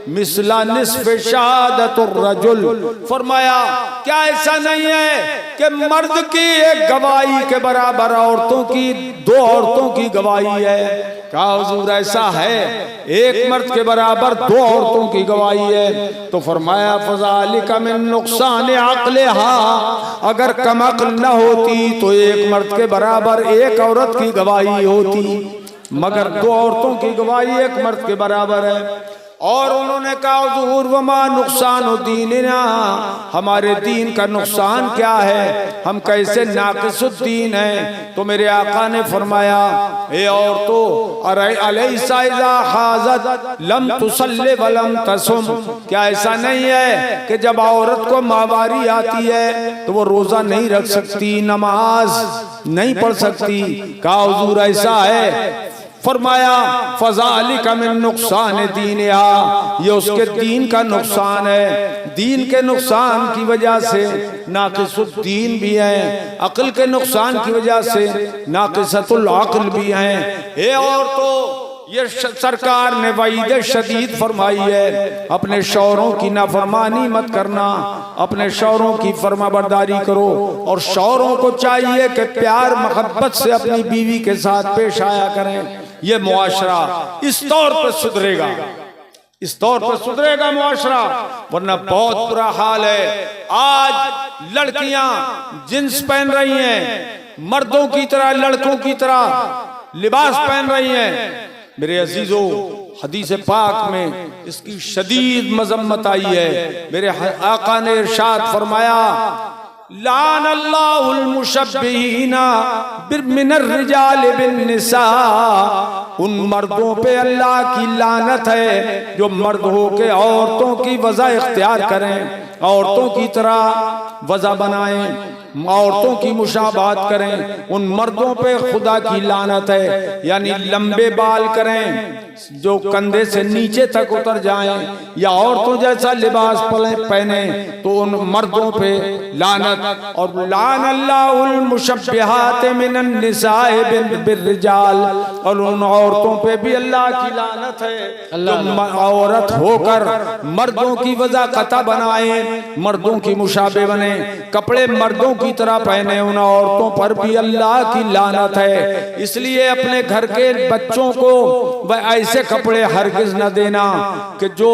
मिसला निस्फ शहादतुर रजुल। फरमाया क्या ऐसा नहीं है कि मर्द की एक गवाही के बराबर औरतों की, दो औरतों की गवाही है? क्या हुजूर ऐसा है? एक मर्द के बराबर दो औरतों की गवाही है। तो फरमाया फज़ालिका मिन नुक़सान अक़लिहा, अगर कम अक़ल न होती तो एक मर्द के बराबर एक औरत की गवाही होती, मगर दो औरतों की गवाही एक मर्द के बराबर है। और उन्होंने कहा हुजूर वमा नुकसान दीनिना, हमारे दीन का नुकसान क्या है? हम कैसे नाक़िसुद्दीन हैं? तो मेरे आका ने फरमाया ए औरतों अलैसा इज़ा हाज़त लम तुसल्ली व लम तसुम, क्या ऐसा नहीं है कि जब औरत को माहवारी आती है तो वो रोजा नहीं रख सकती, नमाज नहीं पढ़ सकती? कहा हुजूर ऐसा है? फरमाया फज़ालिका मिन नुक़सान दीनिहा, ये उसके दीन का नुकसान है। दीन के नुकसान की वजह से नाक़िसुद्दीन भी हैं, अक्ल के नुकसान की वजह से नाक़िसतुल अक्ल भी हैं। ए औरतों, ये सरकार ने वईद शदीद फरमाई है, अपने शौहरों की नाफरमानी मत करना, अपने शौहरों की फरमाबरदारी करो। और शौहरों को चाहिए कि प्यार मोहब्बत से अपनी बीवी के साथ पेश आया करें। ये मुआशरा इस तौर पर सुधरेगा, इस तौर पर सुधरेगा मुआशरा, वरना बहुत बुरा हाल है। आज लड़कियां जींस पहन रही हैं, मर्दों की तरह लड़कों की तरह लिबास पहन रही हैं। मेरे अजीजों, हदीस पाक में इसकी शदीद मजम्मत आई है। मेरे आका ने इरशाद फरमाया लान अल्लाहुल मुशब्बिहीना मिनर रिजाल बिन निसा, उन मर्दों पे अल्लाह की लानत है जो मर्द हो के औरतों की वज़ा इख्तियार करें, औरतों की तरह वज़ा बनाएं, औरतों की मुशाबाहत करें। उन मर्दों पे खुदा की लानत है, यानी लंबे बाल करें जो कंधे से नीचे तक उतर जाएं, या औरतों जैसा लिबास पहने, तो उन मर्दों पे लानत। और लान अल्लाहुल मुशब्बिहात मिनन निसाए बिर्रिजाल, और उन औरतों पे भी अल्लाह की लानत है जो औरत होकर मर्दों की वज़ा कता बनाए, मर्दों की मुशाबे बने, कपड़े मर्दों की तरह पहने, उन औरतों पर भी अल्लाह की लानत है। इसलिए अपने घर के बच्चों को वह ऐसे कपड़े हरगिज न देना कि जो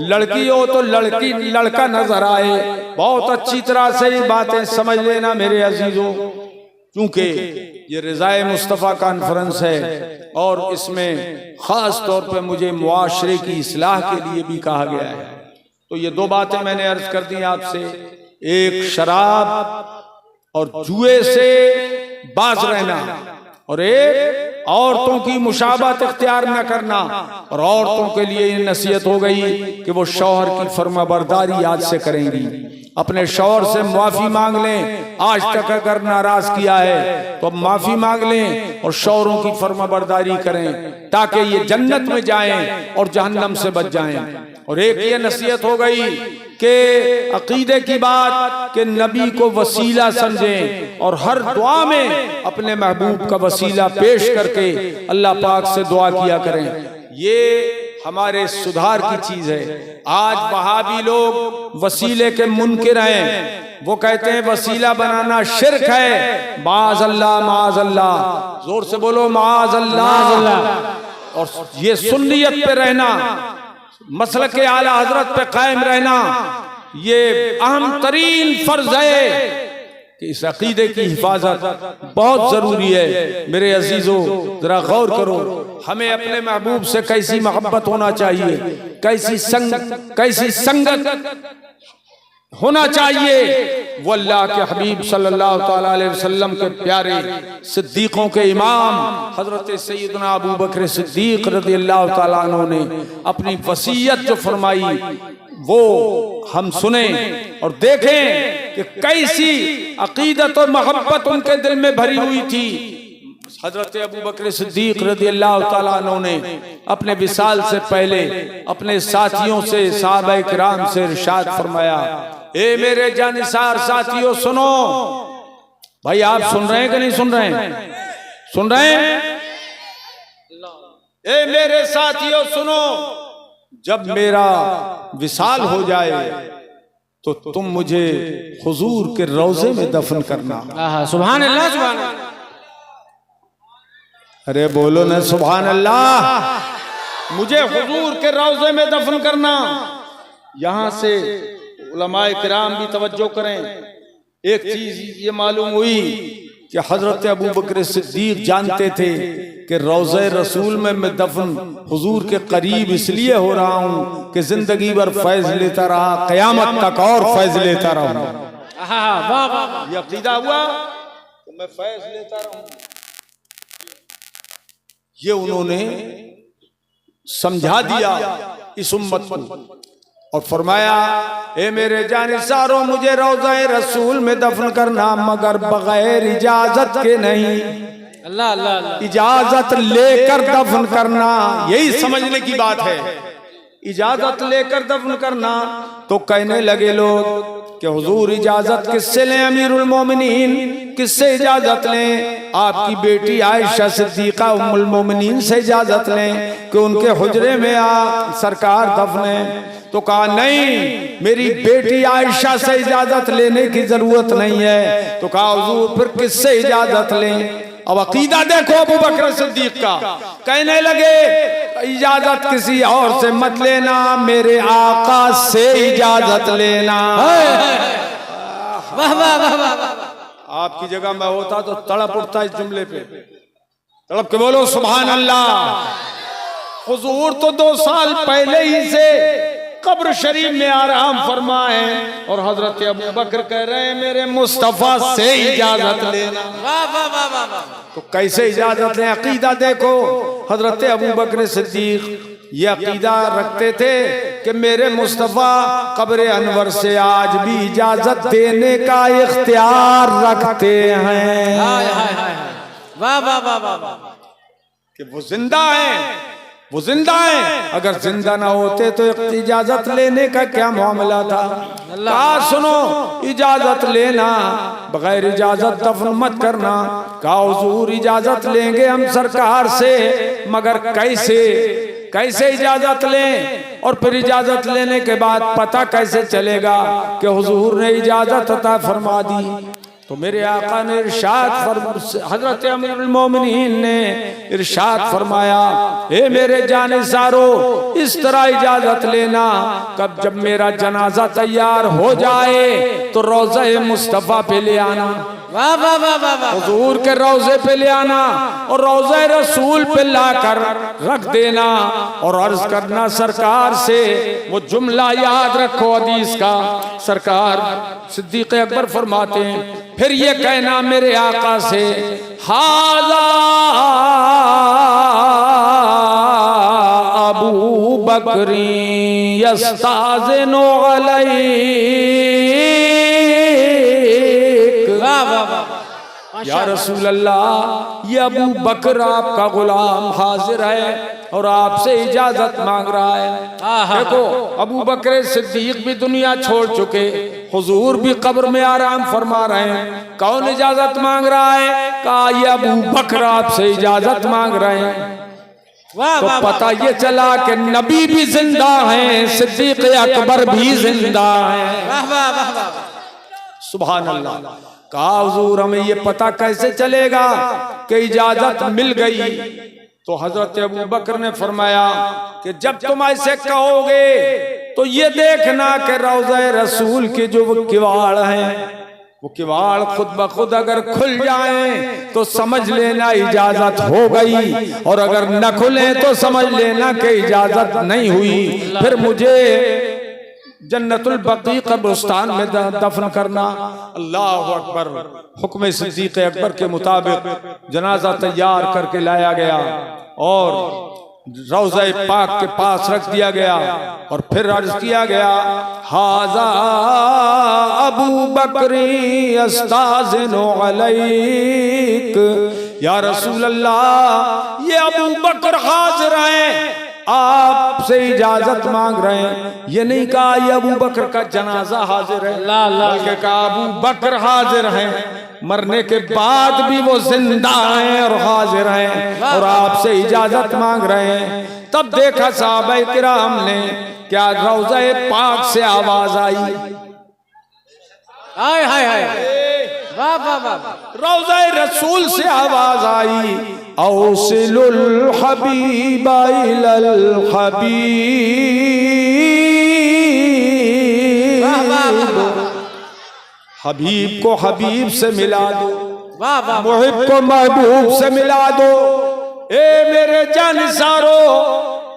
लड़की हो तो लड़की लड़का नजर आए। बहुत अच्छी तरह से ये बातें समझ लेना मेरे अजीजों, क्योंकि ये रिज़ाए मुस्तफ़ा कॉन्फ्रेंस है और इसमें खास तौर पे मुझे मुआशरे की इस्लाह के लिए भी कहा गया है। तो ये दो बातें मैंने अर्ज कर दी आपसे, एक शराब और जुए से बाज रहना, और एक औरतों की मुशाबहत इख्तियार न करना। और औरतों के लिए ये नसीहत हो गई कि वो शौहर की फरमाबरदारी आज से करेंगी, अपने शौहर से माफी मांग लें। आज तक अगर नाराज किया है तो अब माफी मांग लें और शौहरों की फरमाबरदारी करें, ताकि ये जन्नत में जाएं और जहन्नम से बच जाएं। और एक ये नसीहत हो गई कि अकीदे की बात कि नबी को वसीला समझें और हर दुआ में अपने महबूब का वसीला पेश करके अल्लाह पाक से दुआ किया करें। ये हमारे सुधार की चीज है। आज वहाबी लोग वसीले के मुनकिर हैं, वो कहते हैं वसीला बनाना शिर्क है। माज़अल्लाह माज़अल्लाह, जोर से बोलो माज़अल्लाह। और ये सुन्नियत पे रहना, मसलक के आला हजरत पे कायम रहना, ये अहम तरीन फर्ज है कि इस अकीदे की हिफाजत बहुत जरूरी है। मेरे अजीजों, जरा गौर करो, हमें अपने महबूब से कैसी मोहब्बत होना चाहिए, कैसी संगत होना चाहिए। वो अल्लाह के हबीब सल्लल्लाहु ताला अलैहि वसल्लम के प्यारे सिद्दीकों के इमाम हजरत सैयदना अबू बकर सिद्दीक रज़ियल्लाहु ताला अन्हु ने अपनी वसीयत जो फरमाई वो हम सुने और देखें कि कैसी अकीदत और मोहब्बत उनके दिल में भरी हुई थी। हजरत अबू बकर सिद्दीक रज़ियल्लाहु ताला अन्हु ने अपने विसाल से पहले अपने साथियों से सहाबा किराम से इरशाद फरमाया, ए मेरे जानिसार साथियों सुनो। भाई आप सुन रहे हैं कि नहीं सुन रहे हैं? सुन रहे हैं? ए मेरे साथियों सुनो, जब मेरा विसाल हो जाए तो तुम मुझे हुजूर के रोजे में दफन करना। सुभान अल्लाह, सुभान अल्लाह। अरे बोलो ना सुभान अल्लाह। मुझे हुजूर के रोजे में दफन करना। यहां से उलमाए किराम भी तवज्जो करें। एक चीज ये मालूम हुई कि हजरत अबू बकर सिद्दीक जानते थे कि रोज़े रसूल में मैं दफन हुजूर के करीब इसलिए हो रहा हूँ कि जिंदगी भर फैज लेता रहा, कयामत तक और फैज लेता रहूं। ये अकीदा हुआ कि मैं फैज लेता रहूं। ये उन्होंने समझा दिया इस उम्मत को और फरमाया, ए मेरे जानिसारों, मुझे रोज़े रसूल में दफन करना मगर बगैर इजाजत के नहीं, अल्लाह अल्लाह अल्लाह। इजाजत लेकर दफन करना। यही समझने की बात है, इजाजत लेकर दफन करना। तो कहने लगे लोग कि हुजूर इजाजत किससे लें अमीरुल मोमिनीन, किससे इजाजत लें? आपकी बेटी आयशा सिद्दीका उम्मुल मोमिनीन से इजाजत लें कि उनके हुजरे में सरकार दफने। तो कहा नहीं, मेरी बेटी आयशा से इजाजत लेने की जरूरत नहीं है। तो कहा हुजूर फिर किससे इजाजत लें? अब अकीदा देखो अबू बकर सिद्दीक का। कहने लगे इजाजत किसी और से मत लेना, मेरे आका से इजाजत लेना। वाह वाह वाह वाह। आपकी जगह मैं होता तो तड़प उठता इस जुमले पे, तड़प के बोलो सुभान अल्लाह। हुजूर तो 2 साल पहले ही से कब्र शरीफ में आराम फरमाए और हजरत अबू बकर कह रहे हैं मेरे मुस्तफा से इजाजत लेना। वाह वाह वाह वाह। तो कैसे इजाजत लें? अकीदा देखो, हजरत अबू बकर सिद्दीक ये अकीदा रखते थे कि मेरे मुस्तफा कब्र अनवर से आज भी इजाजत देने का इख्तियार रखते हैं। वाह वाह वाह वाह। कि वो जिंदा है, वो जिंदा है। अगर जिंदा ना होते तो इजाजत लेने का क्या मामला था? कहा सुनो, इजाजत लेना, बगैर इजाजत दफन मत करना। कहा हुजूर इजाजत लेंगे हम सरकार से, मगर कैसे कैसे इजाजत लें? और फिर इजाजत लेने के बाद पता कैसे चलेगा कि हुजूर ने इजाजत अता फरमा दी? तो मेरे आका ने इरशाद हजरत अमीरुल मोमिनीन ने इरशाद फरमाया, ए मेरे जानिसारो, इस तरह इजाजत लेना कब जब मेरा जनाजा तैयार हो जाए तो रोज़े मुस्तफा पे ले आना। वाह वाह वाह वाह। हुजूर के रोज़े पे ले आना और रोज़े रसूल पे लाकर रख देना और अर्ज करना सरकार से। वो जुमला याद रखो हदीस का, सरकार सिद्दीक़ अकबर फरमाते हैं, फिर ये कहना मेरे आका से, हाज़ा अबू बकरी यस्ताज़िनु अलैक। या रसूल अल्लाह, ये अबू बकर आपका गुलाम हाजिर है और आपसे इजाजत मांग रहा है। देखो अबू बकर सिद्दीक भी दुनिया छोड़ चुके, हुजूर भी कब्र में आराम फरमा रहे हैं। कौन इजाजत मांग रहा है? कहा ये अबू बकर आपसे इजाजत मांग रहे हैं। तो पता ये चला कि नबी भी जिंदा हैं, सिद्दीक अकबर भी जिंदा हैं। सुभान अल्लाह। कहा हुजूर हमें ये पता कैसे चलेगा कि इजाजत मिल गई? तो हजरत अबू बकर ने फरमाया कि जब तुम ऐसे कहोगे तो ये देखना कि रोज़े रसूल के जो वो किवाड़ हैं, वो किवाड़ खुद ब खुद अगर खुल जाएं तो समझ लेना इजाजत हो गई, और अगर न खुले तो समझ लेना कि इजाजत नहीं हुई। फिर मुझे जन्नतुल बकी कब्रिस्तान में दफन करना। अल्लाह अकबर। हुक्म सिद्दीक़ अकबर के मुताबिक जनाजा तैयार करके लाया गया और रोज़े पाक के पास रख दिया गया और फिर अर्ज किया गया, हाज़ा अबू बकरी यस्ताज़िनु अलैक। या रसूल अल्लाह ये अबू बकर हाजिर हैं, आपसे इजाजत मांग रहे हैं। ये नहीं कहा ये अबू बकर का जनाजा हाजिर है, बल्कि कहा अबू बकर हाजिर हैं, मरने के बाद भी वो जिंदा हैं और हाजिर हैं और आपसे इजाजत मांग रहे हैं। तब देखा साहबे किराम ने क्या रौज़े पाक से आवाज आई, हाय हाय हाय, वाह वाह वाह, रौज़े रसूल से आवाज आई, औसिलुल हबीबा इलल हबीब, हबीब को हबीब से मिला दो, मुहिब को महबूब से मिला दो। ए मेरे जानिसारो,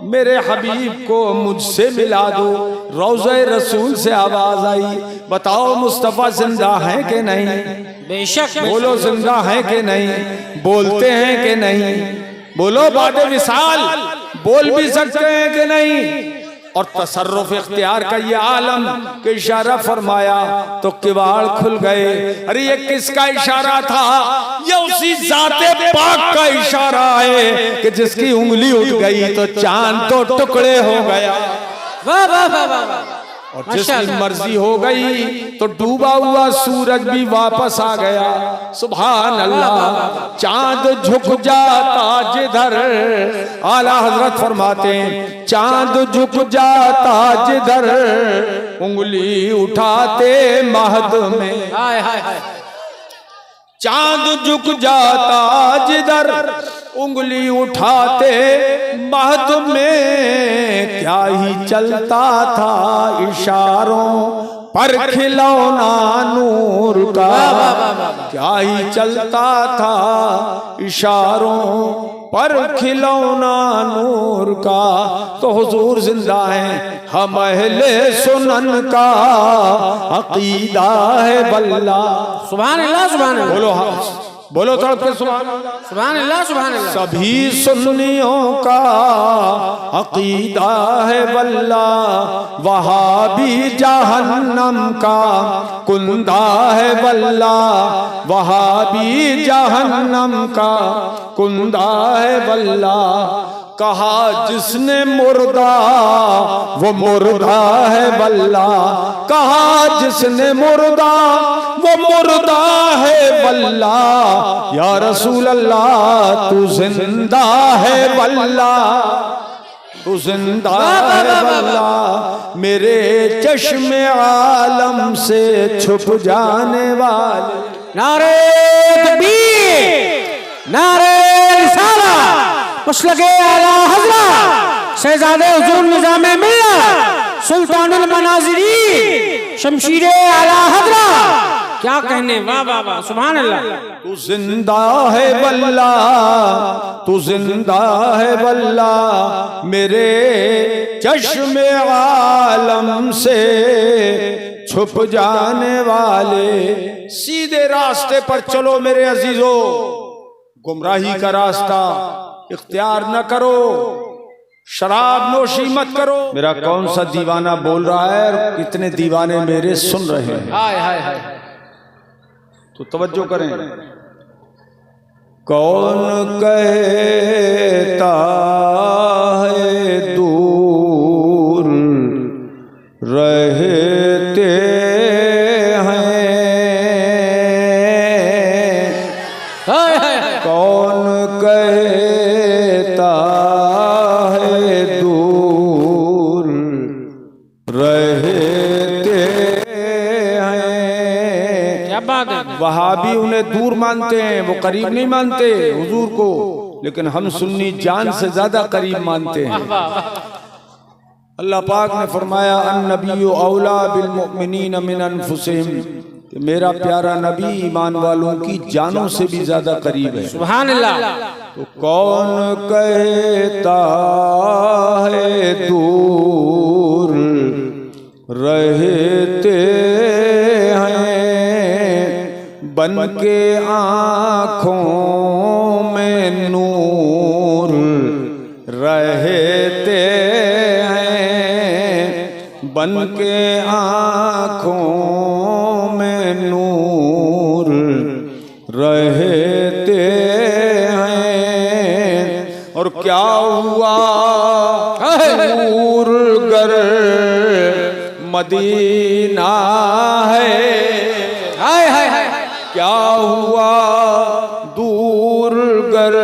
मेरे हबीब को मुझसे मिला दो। रौज़े रसूल से आवाज आई, बताओ मुस्तफा जिंदा है कि नहीं? बेशक बोलो जिंदा है कि नहीं? बोलते हैं कि नहीं? बोलो बादे विसाल बोल भी सकते हैं कि नहीं? और तसर्रुफ इख्तियार का ये आलम के इशारा फरमाया तो किवाड़ खुल गए। अरे ये किसका इशारा था? ये उसी जाते पाक का इशारा है कि जिसकी उंगली उठ गई तो चांद तो टुकड़े हो गया। वाह वाह वाह वाह, और जिसकी मर्जी हो गई तो डूबा हुआ सूरज भी वापस आ गया। सुभान अल्लाह। चांद झुक जाता जिधर, आला हजरत फरमाते हैं चांद झुक जाता जिधर, उंगली उठाते महद में। हाय हाय हाय, चांद झुक जाता जिधर, उंगली उठाते महद में। क्या ही चलता था इशारों पर खिलौना नूर का, क्या ही चलता था इशारों पर खिलौना नूर का। तो हुजूर जिंदा हैं, हम अहले सुनन का अकीदा है वल्ला। सुभान अल्लाह सुभान अल्लाह, बोलो हाँ, बोलो तड़प के सुभान अल्लाह, सुभान अल्लाह सुभान अल्लाह। सभी सुन्नियों का अकीदा है वल्ला, वहाबी जहन्नम का कुंदा है वल्ला, वहाबी जहन्नम का कुंदा है वल्ला। कहा जिसने मुर्दा वो मुर्दा है वल्ला, कहा जिसने मुर्दा वो मुर्दा है वल्ला। या रसूल अल्लाह तू जिंदा है वल्ला, तू जिंदा है वल्ला। मेरे चश्मे आलम से छुप जाने वाले। नारे तकबीर, नारे रिसालत, मुस्लगे आला हज़रत शहज़ादे हुज़ूर निज़ामे मिल्लत सुल्तानुल मनाज़िरीन शमशीरे आला हज़रत। क्या कहने, वाह वाह वाह, सुभान अल्लाह। तू जिंदा है वल्ला, तू जिंदा है वल्ला। मेरे चश्मे आलम से छुप जाने वाले। सीधे रास्ते पर चलो मेरे अजीजों, गुमराही का रास्ता इख्तियार न करो, शराब नोशी मत करो। मेरा कौन सा दीवाना बोल रहा है और कितने दीवाने मेरे सुन रहे हैं? हाय हाय हाय, तो तवज्जो करें। कौन कहता है दूर रहते हैं, हाय हाय हाय, कौन कहता है दूर रहते हैं। क्या बात है। वहाबी उन्हें दूर मानते हैं, वो करीब नहीं मानते हुजूर को, लेकिन हम सुन्नी जान से ज्यादा करीब मानते हैं। अल्लाह पाक ने फरमाया अन्नबिय्यु औला बिल मुमिनीन मिन अनफुसिहिम, कि मेरा प्यारा नबी ईमान वालों की जानों से भी ज्यादा करीब है। सुभान अल्लाह। तो कौन कहता है दूर रहते हैं, बन के आँखों में नूर रहते हैं, बन के आँखों में नूर रहते और क्या हुआ दूर गर मदीना है, हाय हाय हाय, क्या हुआ दूर गर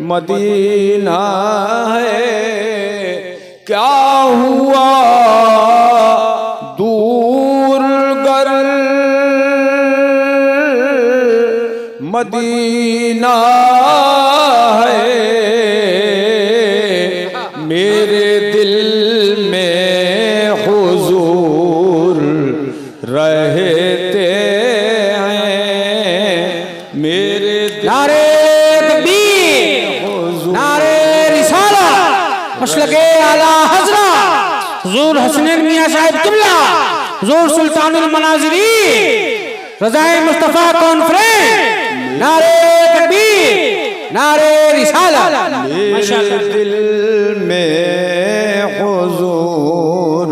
मदीना है, क्या हुआ दूर गर मदीना है, मेरे दिल में हुजूर रहते हैं, मेरे नारे तकबीर, नारे रिसालत, मसलके आला हज़रत हुज़ूर हसनैन मियां साहिब किबला, हुज़ूर सुल्तानुल मनाज़िरी, रज़ाए मुस्तफ़ा कॉन्फ्रेंस, नारे तकबीर, नारे रिसालत। मेरे दिल में हुजूर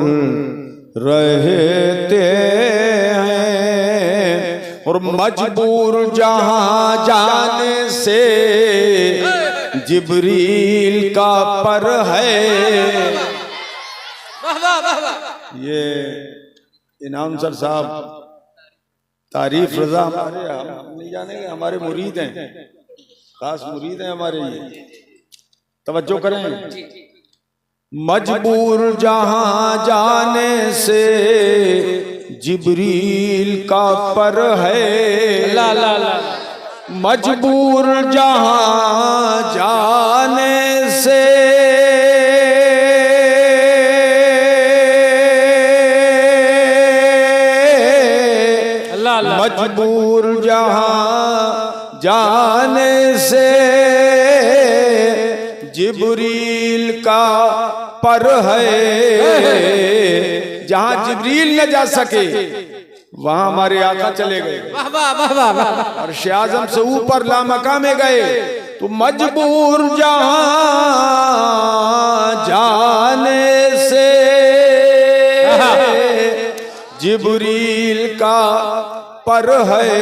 रहते हैं, और मजबूर जहां जाने से जिब्रील का पर है। ये इनाम सर साहब तारीफ रजा हमारे, हम नहीं जानेंगे, हमारे मुरीद हैं, खास मुरीद हैं हमारे, ये तवज्जो करें। मजबूर जहां जाने से जिब्रील का पर है, ला ला ला, मजबूर जहां जाने से मजबूर जहां जाने से जिब्रील का पर है, जहां जिब्रील न जा सके वहां हमारे आका चले गए, वाह वाह वाह वाह वाह, और शाज़म से ऊपर लामका में गए। तो मजबूर जहां जाने से जिब्रील का पर है,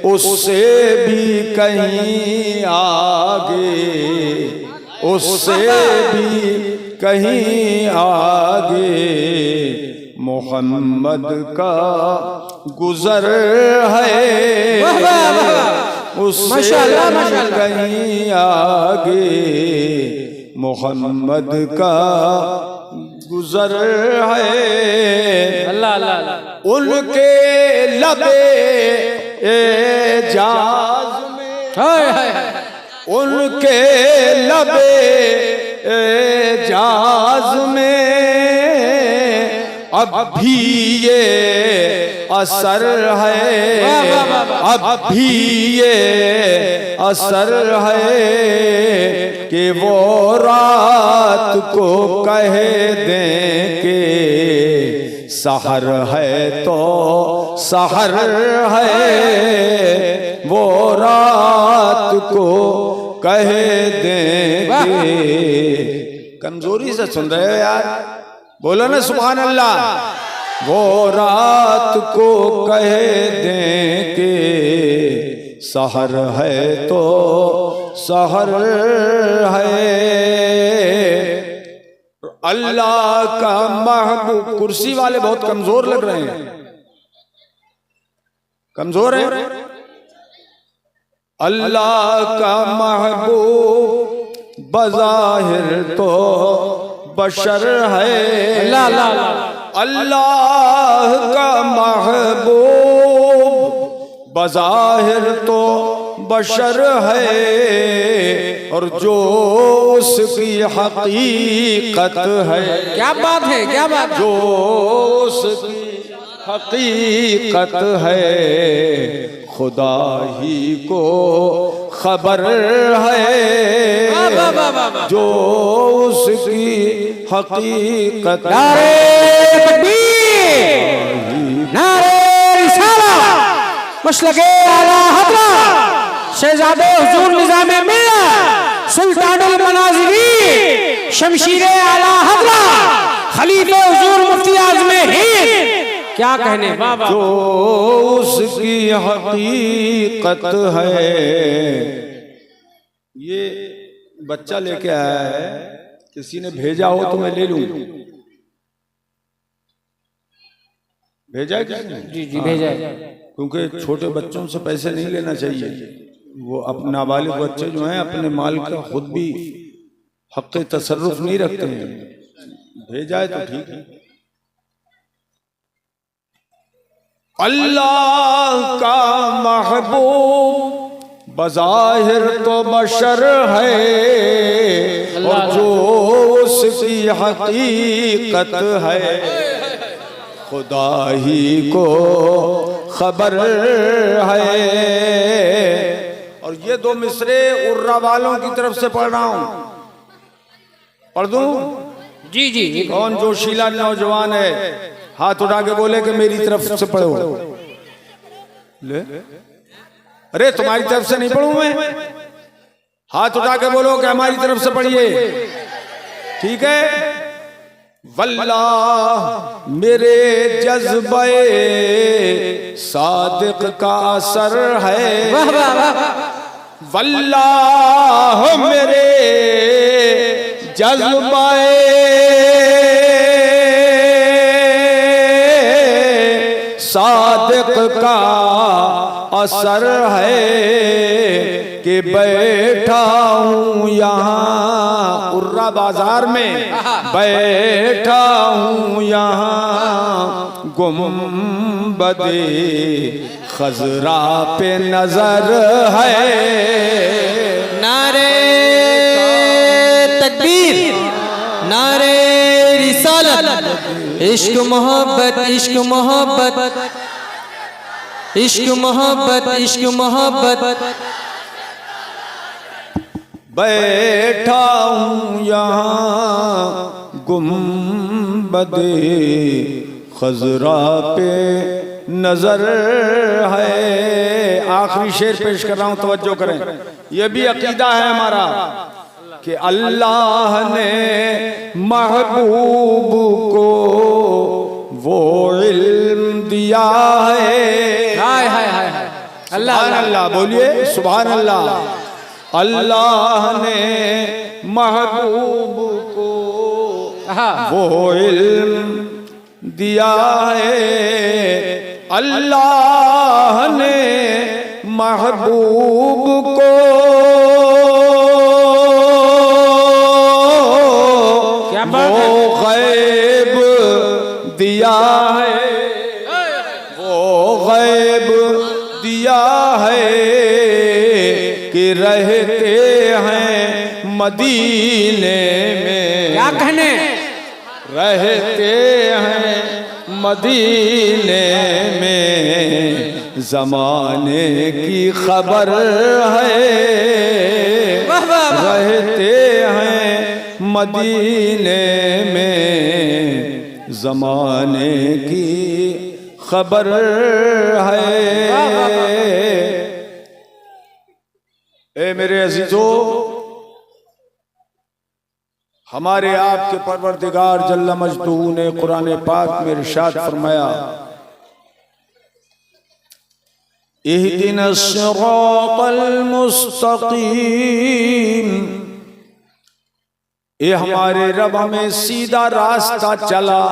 उससे भी कहीं आगे, उससे भी कहीं आगे मोहम्मद का गुजर है, उससे भी कहीं आगे मोहम्मद का गुजर है। अल्लाह अल्लाह, उनके लबे एजाज में, हाय हाय हाय, उनके लबे एजाज में अब भी ये असर है, अब भी ये असर है कि वो रात को कह दें कि सहर है तो सहर है, वो रात को कह दें कि कमजोरी से सुन रहे हो यार, बोलो ना सुभान अल्लाह, वो रात को कह दें कि सहर है तो सहर है। अल्लाह का महबूब, कुर्सी वाले बहुत कमजोर लग रहे हैं, कमजोर है। अल्लाह का महबूब बज़ाहिर तो बशर है, अल्लाह अल्लाह, अल्लाह का महबूब बज़ाहिर तो बशर है, और जो उसकी हकीकत है, क्या बात है, क्या बात, जो उसकी हकीकत है खुदा ही को खबर है, जो उसकी हकीकत। नारे तकबीर, नारे रिसालत, मसलके आला हज़रत शहज़ादे हुज़ूर निज़ामे मिल्लत सुल्तानुल मनाज़िरी शमशीरे आला हज़रत खलीफे हुज़ूर मुफ्ती आज़मे हिंद, क्या कहने, जो उसकी हकीकत है बच्चा लेके आया है, किसी ने भेजा हो तो मैं ले लूं। भेजा है किसने? जी जी भेजा है। क्योंकि छोटे बच्चों से पैसे नहीं लेना चाहिए। वो अपने नाबालिग बच्चे जो हैं अपने माल का खुद भी हक़ तसर्रुफ नहीं रखते हैं। भेजा है तो ठीक है। अल्लाह का महबूब बज़ाहिर तो बशर है और जो उसकी हकीकत है खुदा ही को खबर है। और ये दो मिसरे उर्रा वालों की तरफ से पढ़ रहा हूं, पढ़ दूं? जी जी। कौन जोशीला नौजवान है हाथ उठा के बोले कि मेरी तरफ से पढ़ो। ले अरे तुम्हारी तरफ से नहीं पढ़ूं मैं, हाथ उठा के बोलो कि हमारी तरफ से पढ़िए। ठीक है। वल्लाह मेरे जज्बे सादिक का असर है, वल्लाह मेरे जज्बे सादिक का असर है कि बैठा हूँ यहाँ उर्रा बाजार में, बैठा हूँ यहाँ गुम्बदे खजरा पे नजर है। नारे तकबीर, नारे रिसालत, इश्क मोहब्बत, इश्क मोहब्बत, इश्क मोहब्बत, इश्क मोहब्बत। बैठा हूँ यहाँ गुम्बदे खजरा पे नजर है। आखिरी शेर पेश कर रहा हूँ, तवज्जो करें। यह भी अकीदा है हमारा कि अल्लाह ने महबूब को वो इल्म दिया है। हाय हाय हाय हाय। सुभान अल्लाह, बोलिए सुभान अल्लाह। अल्लाह ने महबूब को वो इल्म दिया है। अल्लाह ने महबूब को वो गैब दिया है, वो गैब दिया है कि रहते हैं मदीने में। क्या कहने? रहते हैं मदीने में, जमाने की खबर है। रहते हैं मदीने में, जमाने की खबर है। ए मेरे अजीजों, हमारे आपके परवरदिगार जल्ल मजदूह ने कुरान पाक में इरशाद फरमाया, इहदिना सिरातल मुस्तकीम, ये हमारे रब हमें सीधा रास्ता चला।